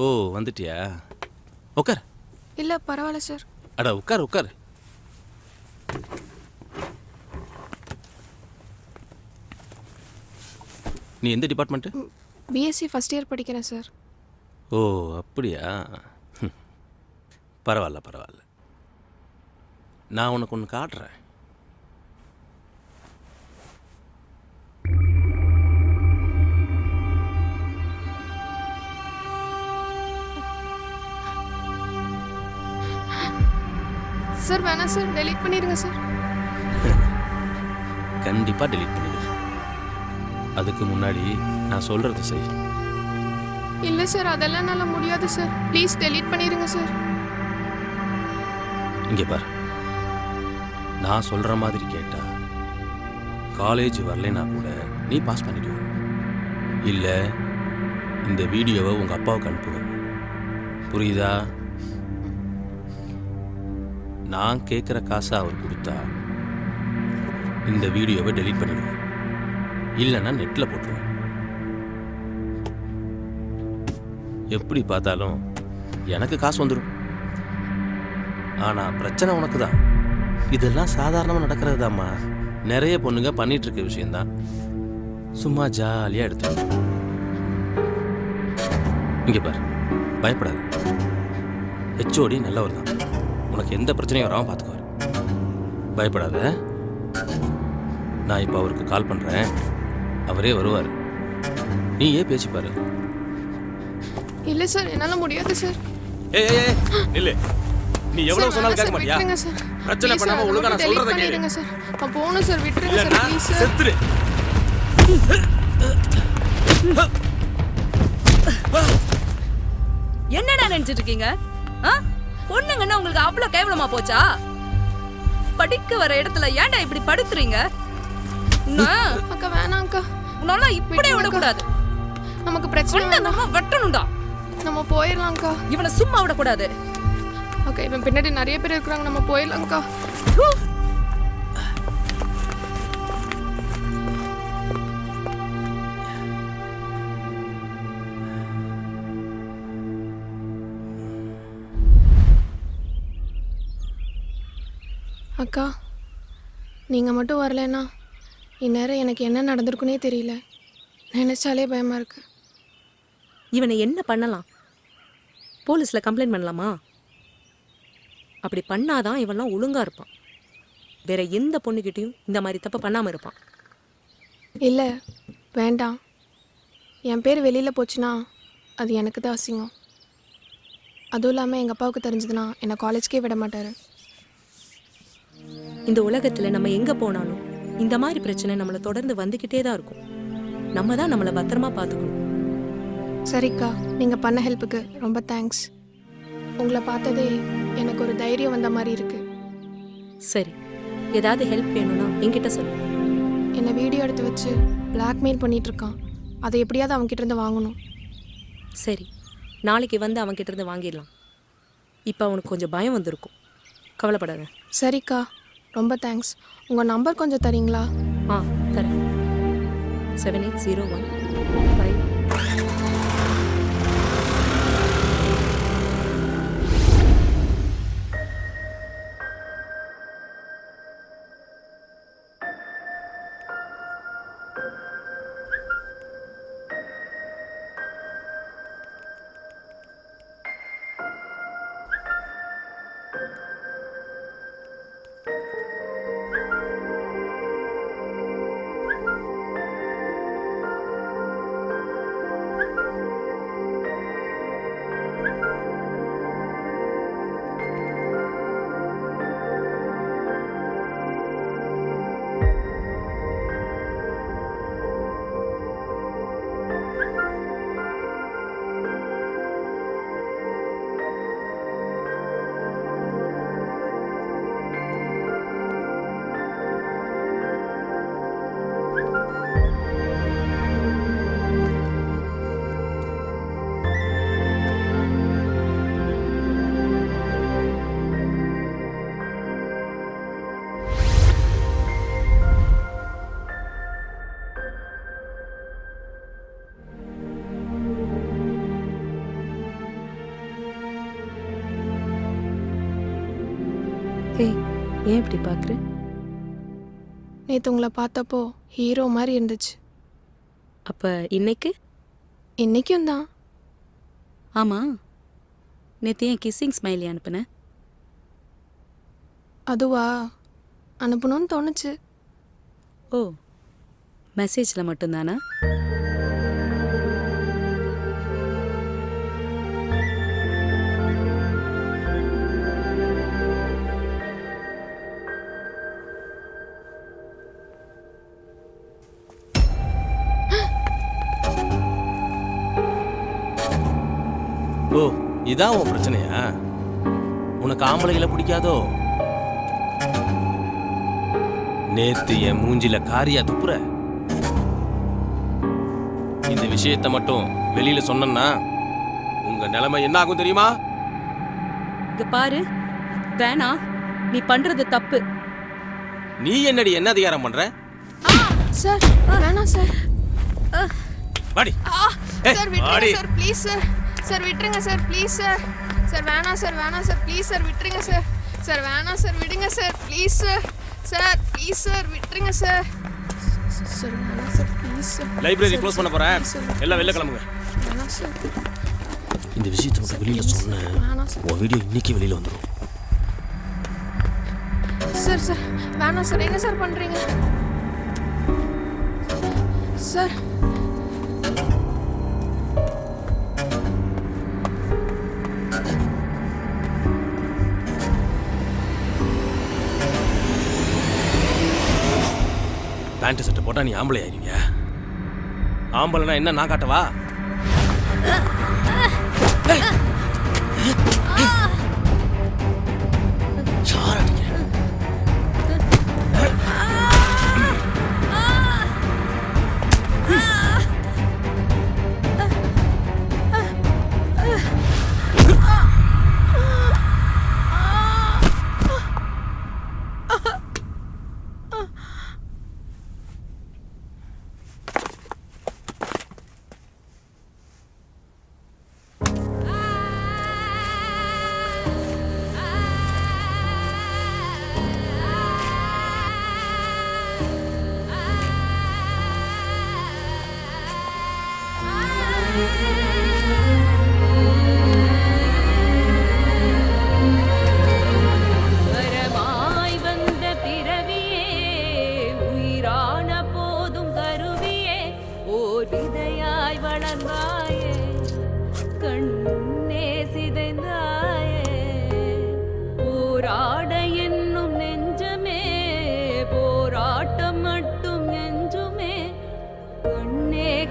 ஓ வந்துட்டியா? உட்கார். இல்லை பரவாயில்ல சார். அட உட்கார் உட்கார். நீ எந்த டிபார்ட்மெண்ட்டு? பிஎஸ்சி ஃபஸ்ட் இயர் படிக்கிறேன் சார். ஓ அப்படியா? பரவாயில்ல பரவாயில்ல. நான் உனக்கு ஒன்று காட்டுறேன். சார் வேணாம் சார், டெலீட் பண்ணிடுங்க சார். கண்டிப்பாக டெலீட் பண்ணிடு. அதுக்கு முன்னாடி நான் சொல்கிறது செய். இல்லை சார், அதெல்லாம் என்னால் முடியாது சார். ப்ளீஸ் டெலீட் பண்ணிடுங்க சார். இங்கே பார், நான் சொல்கிற மாதிரி கேட்டா காலேஜ் வரலைன்னா கூட நீ பாஸ் பண்ணிடுவ. இல்லை இந்த வீடியோவை உங்கள் அப்பாவுக்கு அனுப்புவேன். புரியுதா? நான் கேட்குற காசை அவர் கொடுத்தா இந்த வீடியோவை டெலீட் பண்ணிடுவேன். இல்லைன்னா நெட்டில் போட்டுருவேன். எப்படி பார்த்தாலும் எனக்கு காசு வந்துடும். ஆனால் பிரச்சனை உனக்கு தான். இதெல்லாம் சாதாரணமாக நடக்கிறது தாம்மா. நிறைய பொண்ணுங்க பண்ணிட்டு இருக்க விஷயந்தான். சும்மா ஜாலியாக எடுத்து இங்கே பார், பயப்படாது. ஹெச்ஓடி நல்லவர் தான். உனக்கு எந்த பிரச்சனையும் வராமல் பார்த்துக்குவார். பயப்படாத. நான் இப்போ அவருக்கு கால் பண்ணுறேன். அவரே வருவார். நீ ஏன் பேச்சு பாரு. இல்லை சார், என்னால் முடியாது சார். ஏய் இல்லை, நீ எவ்வளவு சொன்னாலும் கேட்க மாட்டியா? விட்டுருங்க சார். பிரச்சனை பண்ணாம ஒழுங்கா நான் சொல்றத கேளு. பண்ணிடுங்க சார். நான் போகணும் சார், விட்டுருங்க சார் ப்ளீஸ் சார். செத்துரு. என்னடா நினைச்சிட்டு இருக்கீங்க? பொண்ணுங்கன்னா உங்களுக்கு அவ்வளவு கேவலமா போச்சா? படிக்க வர இடத்துல ஏன்டா இப்படி படுத்துறீங்க? அக்கா வேணாம் அக்கா. உன்னால இப்படியே விடக்கூடாது. நமக்கு பிரச்சனை நம்ம வெட்டணும்டா. நம்ம போயிடலாம்க்கா. இவனை சும்மா விடக்கூடாது. ஓகே, இவன் பின்னாடி நிறைய பேர் இருக்கிறாங்க. நம்ம போயிடலாம்க்கா. அக்கா, நீங்கள் மட்டும் வரலன்னா இந்நேரம் எனக்கு என்ன நடந்திருக்குன்னே தெரியல. நினைச்சாலே பயமாக இருக்கு. இவனை என்ன பண்ணலாம்? போலீஸில் கம்ப்ளைண்ட் பண்ணலாமா? அப்படி பண்ணாதான் இவன்லாம் ஒழுங்காக இருப்பான். வேற எந்த பொண்ணுக்கிட்டையும் இந்த மாதிரி தப்பு பண்ணாமல் இருப்பான். இல்லை வேண்டாம். என் பேர் வெளியில் போச்சுன்னா அது எனக்கு தான் அசிங்கம். அதுவும் இல்லாமல் எங்கள் அப்பாவுக்கு தெரிஞ்சதுன்னா என்னை காலேஜ்க்கே விட மாட்டார். இந்த உலகத்தில் நம்ம எங்கே போனாலும் இந்த மாதிரி பிரச்சனை நம்மளை தொடர்ந்து வந்துக்கிட்டே தான் இருக்கும். நம்ம தான் நம்மளை பத்திரமா பார்த்துக்கணும். சரிக்கா, நீங்கள் பண்ண ஹெல்ப்புக்கு ரொம்ப தேங்க்ஸ். உங்களை பார்த்ததே எனக்கு ஒரு தைரியம் வந்த மாதிரி இருக்கு. சரி, ஏதாவது ஹெல்ப் வேணும்னா என்கிட்ட சொல்லு. என்னை வீடியோ எடுத்து வச்சு பிளாக்மெயில் பண்ணிட்டு இருக்கான். அதை எப்படியாவது அவன்கிட்ட இருந்து வாங்கணும். சரி, நாளைக்கு வந்து அவன்கிட்ட இருந்து வாங்கிடலாம். இப்போ அவனுக்கு கொஞ்சம் பயம் வந்திருக்கும். கவலைப்படாத. சரிக்கா, ரொம்ப தேங்க்ஸ். உங்கள் நம்பர் கொஞ்சம் தரீங்களா? தரேன். 7801 5. ஏன் இப்படி பார்க்குற? நேற்று உங்களை பார்த்தப்போ ஹீரோ மாதிரி இருந்துச்சு. அப்போ இன்னைக்கு? இன்னைக்கும் தான். ஆமாம், நேற்று ஏன் கிஸ்ஸிங் ஸ்மைலி அனுப்புனேன்? அதுவா, அனுப்பணும்னு தோணுச்சு. ஓ, மெசேஜில் மட்டும்தானா? ஓ, இதான் உன் பிரச்சனையா? உனக்கு ஆம்பளைகளை பிடிக்காதோ? நேத்து என் மூஞ்சில காரியா துப்புற. இந்த விஷயத்தை மட்டும் வெளியில சொன்னா உங்க நிலைமை என்ன ஆகும் தெரியுமா? இங்க பாரு, வேணா, நீ பண்றது தப்பு. நீ என்னடி என்ன அதிகாரம் பண்ற? சார் வேணாம் சார். வாடி. சார் விட்டுருங்க சார், ப்ளீஸ் சார். சார் விட்டுருங்க சார், ப்ளீஸ் சார். சார் வேணாம் சார், வேணாம் சார், ப்ளீஸ் சார் விட்டுருங்க சார். சார் வேணாம் சார், விடுங்க sir, please sir. Sir please sir விட்டுருங்க சார். சார் வேணாம் sir, please sir. Library close பண்ண போறேன், எல்லாம் வெளில கிளம்புங்க. வேணாம் சார். இந்த விஷயத்தை மட்டும் வெளியில சொன்னேன், உன் வீடியோ இன்னைக்கு வெளியில வந்துடும். சார் சார் வேணாம் சார், என்ன சார் பண்றீங்க சார்? பேண்ட் சட்டை போட்டா நீ ஆம்பளை ஆயிருங்க. ஆம்பளைனா என்ன நான் காட்டவா?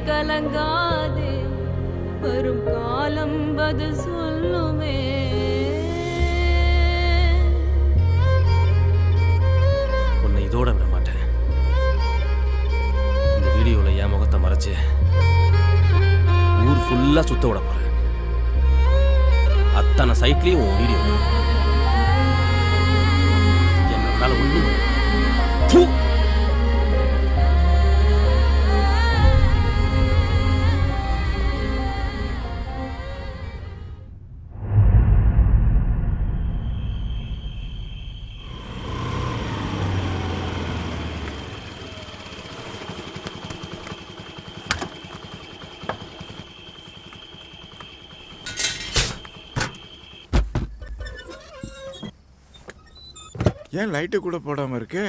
கலங்காதே, வரும் காலம் பதில் சொல்லுமே. உன்னை இதோட விட மாட்டேன். இந்த வீடியோவில் என் முகத்தை மறைச்சு ஊர் ஃபுல்லா சுத்த விட போறேன். அத்தனை சைட்லயும் உன் வீடியோ என்னால ஒண்ணு. ஏன் லைட்டு கூட போடாம இருக்கு?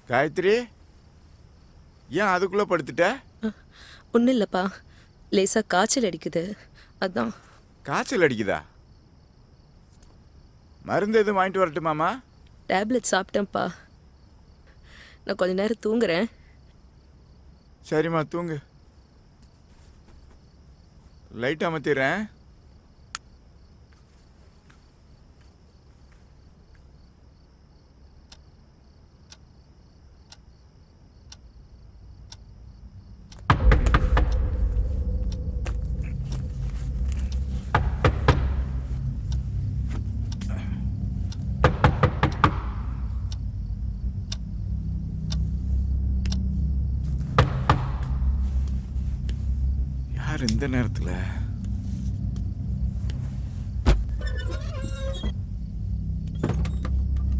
காயத்ரி, ஏன் அதுக்குள்ள படுத்துட்ட? ஒன்றும் இல்லைப்பா, லேசாக காய்ச்சல் அடிக்குது, அதான். காய்ச்சல் அடிக்குதா? மருந்து எதுவும் வாங்கிட்டு வரட்டுமாமா? டேப்லெட் சாப்பிட்டேன்ப்பா, நான் கொஞ்ச நேரம் தூங்குறேன். சரிம்மா தூங்கு. லைட் அமர்த்திடுறேன். யார் இந்த நேரத்தில்?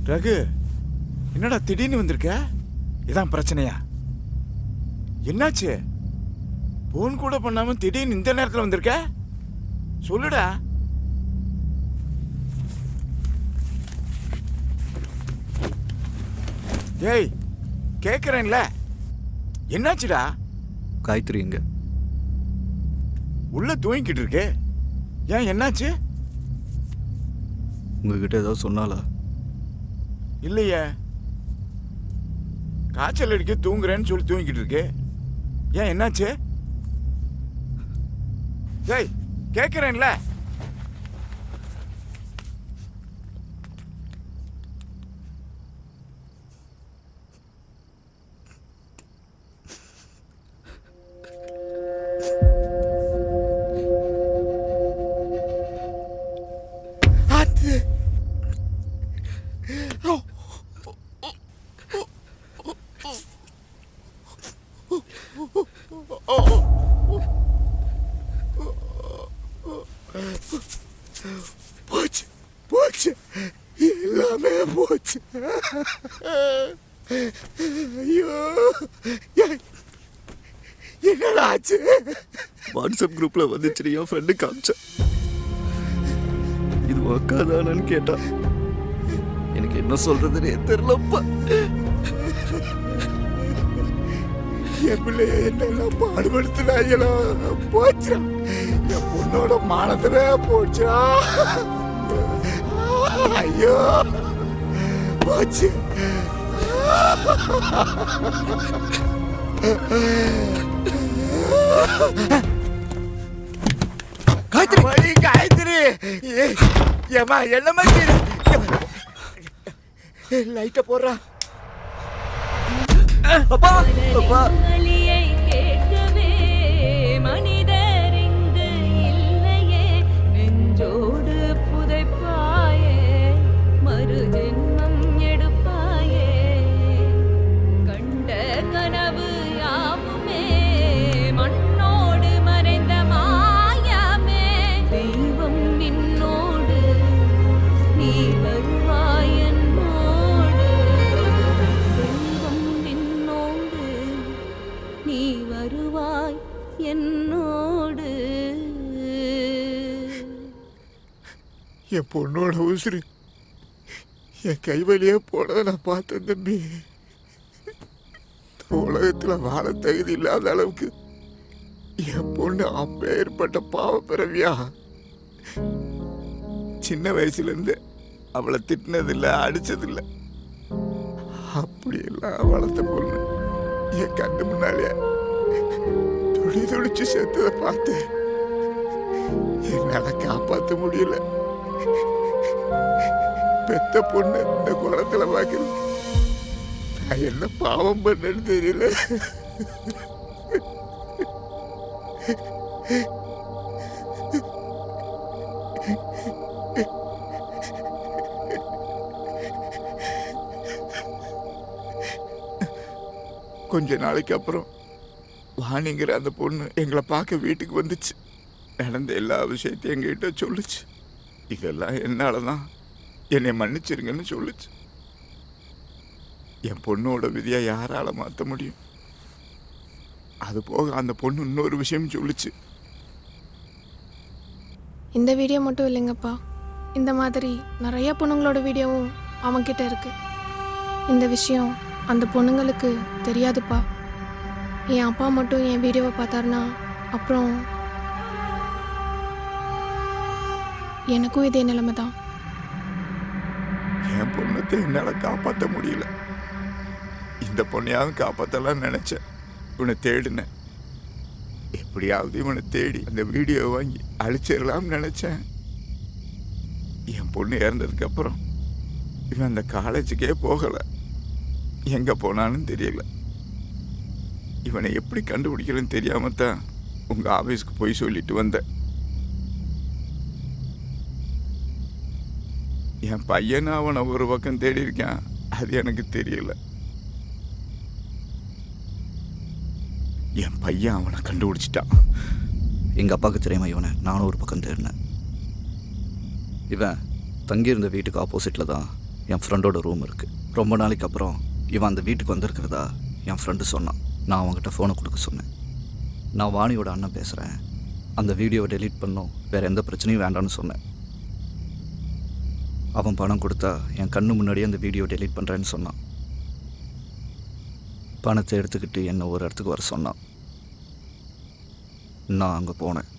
ரகு, என்னடா திடீர்னு வந்திருக்க? இதான் பிரச்சனையா? என்னாச்சு? போன் கூட பண்ணாம திடீர்னு இந்த நேரத்தில் வந்திருக்க? சொல்லுடா. ஏய், கேக்குறேன்ல, என்னாச்சுடா? காயத்ரி எங்க? உள்ள தூங்கிக்கிட்டு இருக்கே. ஏன், என்னாச்சு? உங்ககிட்ட ஏதாவது சொன்னாலா? இல்லையே, காய்ச்சல் அடிக்க தூங்குறேன்னு சொல்லி தூங்கிக்கிட்டு இருக்கே. ஏன், என்னாச்சு? ஏய், கேக்குறேன்ல. போச்சு போச்சு, எல்லாமே போச்சு. ஐயோ, என்னடா ஆச்சு? வாட்ஸ்அப் குரூப்ல வந்துச்சு, என் ஃப்ரெண்டு காமிச்சேன். இது ஒக்காதானு கேட்டா எனக்கு என்ன சொல்றதுன்னே தெரியலப்பா. என் பிள்ளைய என்னெல்லாம் பாடுபடுத்தினாங்களோ, போச்சா. என் பொண்ணோட மானத்தவே போச்சா. ஐயோ, போச்சு. காயத்ரி, காயத்ரி, ஏமா என்னமா லைட்ட போடுறா. அப்பா, அப்பா. கேட்கவே மனிதர் இங்கு இல்லையே, நெஞ்சோடு புதைப்பாயே, மறு ஜென்மம் எடுப்பாயே, கண்ட கனவு யாவுமே மண்ணோடு மறைந்த மாயமே, தெய்வம் நின்னோடு நீ வருவாய் என்னோடு, தெய்வம் நின்னோடு நீ வருவாய் என்னோடு. என் பொண்ணோட உசுறு என் கைவழியே போனதை நான் பார்த்தேன் தம்பி. உலகத்தில் வாழ தகுதி இல்லாத அளவுக்கு என் பொண்ணு அப்பேற்பட்ட பாவ பிறவியா. சின்ன வயசுலேருந்து அவளை திட்டினதில்லை, அடித்ததில்லை. அப்படியெல்லாம் வளர்த்த பொண்ணு என் கண்ணு முன்னாலே துடி துடிச்சு செத்ததை பார்த்தேன். என்னால் காப்பாற்ற முடியல. பெத்த பொண்ணு இந்த குளத்துல பார்க்குறது நான் என்ன பாவம் பண்ணேன்னு தெரியல. கொஞ்ச நாளைக்கு அப்புறம் வாணிங்கிற அந்த பொண்ணு எங்களை பார்க்க வீட்டுக்கு வந்துச்சு. நடந்த எல்லா விஷயத்தையும் எங்ககிட்ட சொல்லுச்சு. இதெல்லாம் என்னால தான், என்னை மன்னிச்சிருங்கன்னு சொல்லுச்சு. என் பொண்ணோட விதியை யாரால மாற்ற முடியும்? அது போக அந்த பொண்ணு இன்னொரு விஷயம் சொல்லுச்சு. இந்த வீடியோ மட்டும் இல்லைங்கப்பா, இந்த மாதிரி நிறைய பொண்ணுங்களோட வீடியோவும் அவன்கிட்ட இருக்கு. இந்த விஷயம் அந்த பொண்ணுங்களுக்கு தெரியாதுப்பா. என் அப்பா மட்டும் என் வீடியோவை பார்த்தாருன்னா அப்புறம் எனக்கும் இதே நிலைமை தான். என் பொண்ணத்தை என்னால் காப்பாற்ற முடியல. இந்த பொண்ணையாவது காப்பாற்றலாம்னு நினச்சேன். இவனை தேடினேன். எப்படியாவது இவனை தேடி அந்த வீடியோவை வாங்கி அழிச்சிடலாம்னு நினச்சேன். என் பொண்ணு இறந்ததுக்கப்புறம் இவன் அந்த காலேஜுக்கே போகலை. எங்கே போனான்னு தெரியல. இவனை எப்படி கண்டுபிடிக்கிறேன்னு தெரியாமல் தான் உங்கள் ஆஃபீஸ்க்கு போய் சொல்லிட்டு வந்தேன். என் பையனை அவனை ஒரு பக்கம் தேடி இருக்கான், அது எனக்கு தெரியல. என் பையன் அவனை கண்டுபிடிச்சிட்டான். எங்கள் அப்பாவுக்கு தெரியாமல் இவனை நானும் ஒரு பக்கம் தேடினேன். இவன் தங்கியிருந்த வீட்டுக்கு ஆப்போசிட்டில் தான் என் ஃப்ரெண்டோட ரூம் இருக்குது. ரொம்ப நாளைக்கு அப்புறம் இவன் அந்த வீட்டுக்கு வந்திருக்கிறதா என் ஃப்ரெண்டு சொன்னான். நான் அவங்ககிட்ட ஃபோனை கொடுக்க சொன்னேன். நான் வாணியோட அண்ணன் பேசுகிறேன், அந்த வீடியோவை டெலீட் பண்ணோம், வேறு எந்த பிரச்சனையும் வேண்டாம்னு சொன்னேன். அவன் பணம் கொடுத்தா என் கண்ணு முன்னாடியே அந்த வீடியோ டெலீட் பண்ணுறேன்னு சொன்னான். பணத்தை எடுத்துக்கிட்டு என்னை ஒரு இடத்துக்கு வர சொன்னான். நான் அங்கே போனேன்.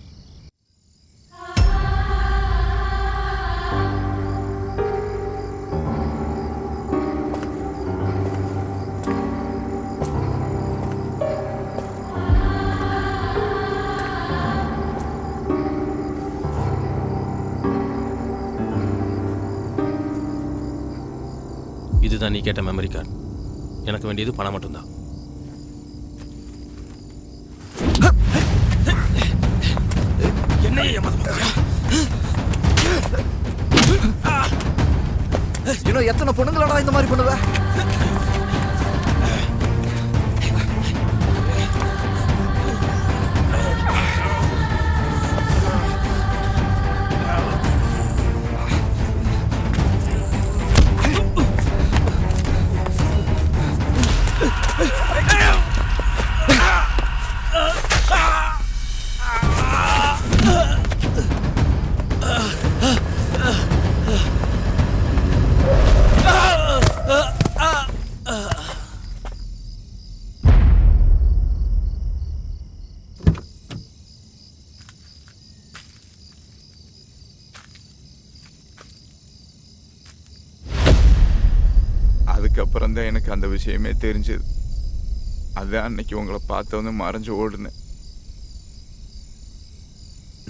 இதுதான் நீ கேட்ட மெமரி கார்டு. எனக்கு வேண்டியது பணம் மட்டும்தான். இன்னும் எத்தனை பொண்ணுங்களோட இந்த மாதிரி பண்ணுவ? அதுக்கப்புறம் தான் எனக்கு அந்த விஷயமே தெரிஞ்சது. அதான் அன்னைக்கு உங்களை பார்த்தவொன்னு மறைஞ்சு ஓடுனேன்.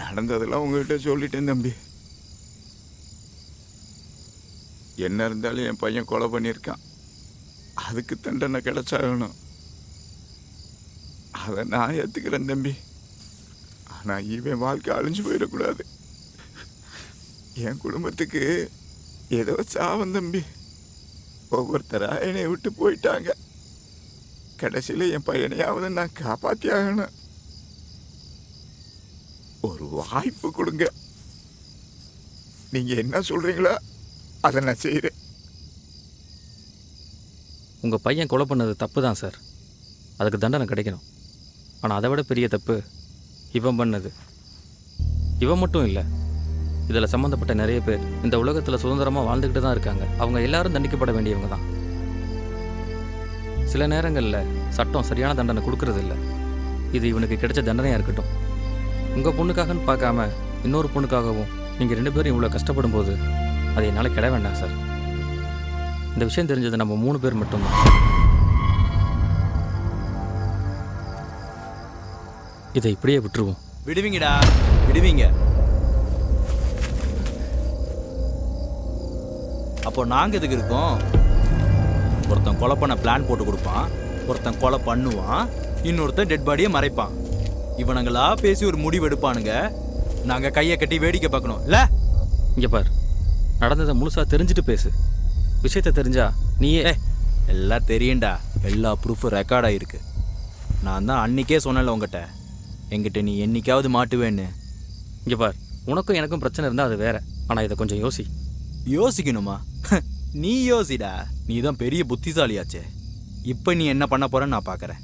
நடந்ததெல்லாம் உங்ககிட்ட சொல்லிட்டேன் தம்பி. என்ன இருந்தாலும் என் பையன் கொலை பண்ணியிருக்கான், அதுக்கு தண்டனை கிடைச்சாகணும். அதை நான் ஏற்றுக்கிறேன் தம்பி. ஆனால் இவன் வாழ்க்கை அழிஞ்சு போயிடக்கூடாது. என் குடும்பத்துக்கு ஏதோ சாவம் தம்பி. ஒவ்வொருத்தரா என்னை விட்டு போயிட்டாங்க. கடைசியில் என் பையனையாவது நான் காப்பாற்றி ஆகணும். ஒரு வாய்ப்பு கொடுங்க. நீங்கள் என்ன சொல்கிறீங்களோ அதை நான் செய்கிறேன். உங்கள் பையன் கொலை பண்ணது தப்பு தான் சார், அதுக்கு தண்டனை கிடைக்கணும். ஆனால் அதை விட பெரிய தப்பு இவன் பண்ணது. இவன் மட்டும் இல்லை, இதில் சம்மந்தப்பட்ட நிறைய பேர் இந்த உலகத்தில் சுதந்திரமாக வாழ்ந்துக்கிட்டு தான் இருக்காங்க. அவங்க எல்லாரும் தண்டிக்கப்பட வேண்டியவங்க தான். சில நேரங்களில் சட்டம் சரியான தண்டனை கொடுக்கறது இல்லை. இது இவனுக்கு கிடைச்ச தண்டனையாக இருக்கட்டும். உங்கள் பொண்ணுக்காகன்னு பார்க்காம இன்னொரு பொண்ணுக்காகவும் நீங்கள் 2 பேரும் இவ்வளோ கஷ்டப்படும் போது அதை என்னால் கிட வேண்டாம் சார். இந்த விஷயம் தெரிஞ்சது நம்ம 3 பேர் மட்டும்தான். இதை இப்படியே விட்டுருவோம். விடுவீங்கடா, விடுவீங்க. அப்போ நாங்கள் எதுக்கு இருக்கோம்? ஒருத்தன் கொலை பண்ண பிளான் போட்டு கொடுப்பான், ஒருத்தன் கொலை பண்ணுவான், இன்னொருத்தன் டெட் பாடியை மறைப்பான். இவனுங்களா பேசி ஒரு முடிவு எடுப்பானுங்க, நாங்கள் கையை கட்டி வேடிக்கை பார்க்கணும் இல்லை? இங்கே பார், நடந்ததை முழுசாக தெரிஞ்சுட்டு பேசு. விஷயத்தை தெரிஞ்சா நீயே. எல்லாம் தெரியும்டா, எல்லா ப்ரூஃபும் ரெக்கார்ட் ஆகிருக்கு. நான் தான் அன்றைக்கே சொன்னேன்ல உங்ககிட்ட, என்கிட்ட நீ என்னைக்காவது மாட்டுவேன்னு. இங்கே பார், உனக்கும் எனக்கும் பிரச்சனை இருந்தால் அது வேற. ஆனால் இதை கொஞ்சம் யோசி. யோசிக்கணுமா? நீ யோசிடா, நீ தான் பெரிய புத்திசாலியாச்சே. இப்போ நீ என்ன பண்ண போறன்னு நான் பார்க்குறேன்.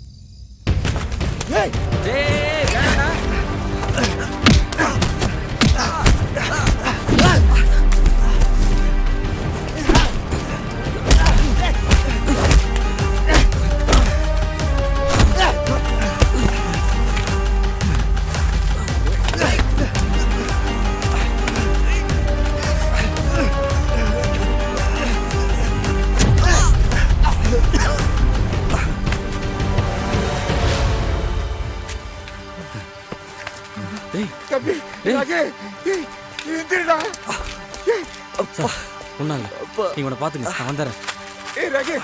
தம்பி, ராகே, எந்திரிடா. ஒன்றும் இல்லை, இவனை பார்த்துங்க, நான் வந்துடுறேன். ராகே,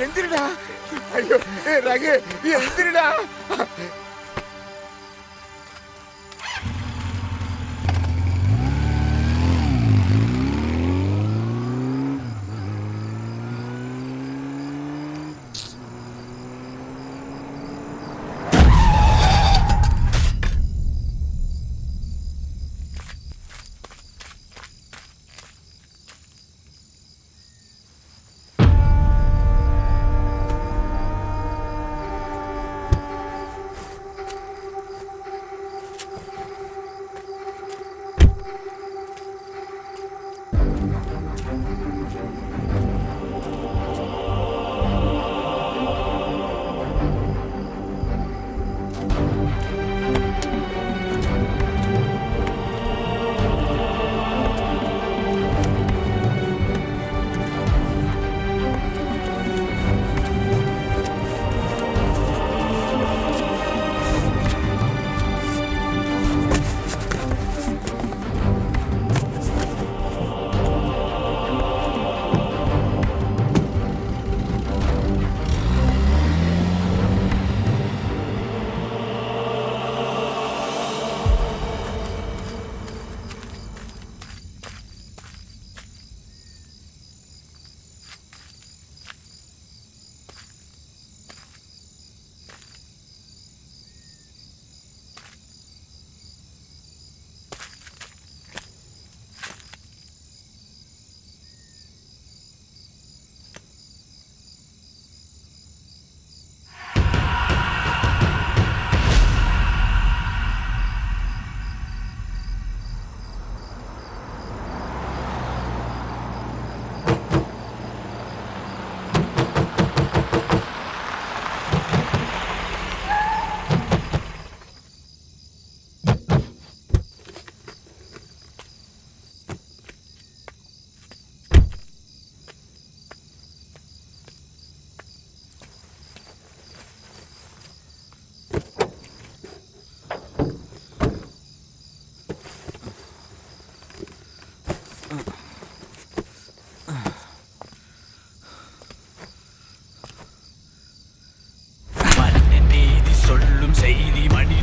எந்திரிடா. ஐயோ ராகே, எந்திரிடா.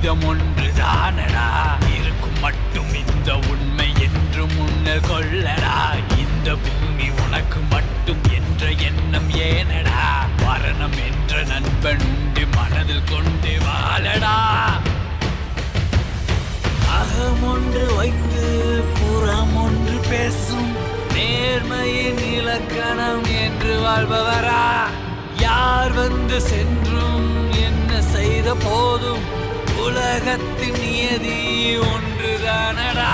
மனிதம் ஒன்று தானடா, இருக்கும் மட்டும் இந்த உண்மை என்று முன்னர் கொள்ளடா. இந்த பூமி உனக்கு மட்டும் என்ற எண்ணம் ஏனடா, மரணம் என்ற நண்பன் உண்டு மனதில் கொண்டு வாழடா. அகம் ஒன்று வைத்து புறம் ஒன்று பேசும் நேர்மையின் இலக்கணம் என்று வாழ்பவரா, யார் வந்து சென்றும் என்ன செய்த போதும் உலகத்தின் நியதி ஒன்றுதானடா.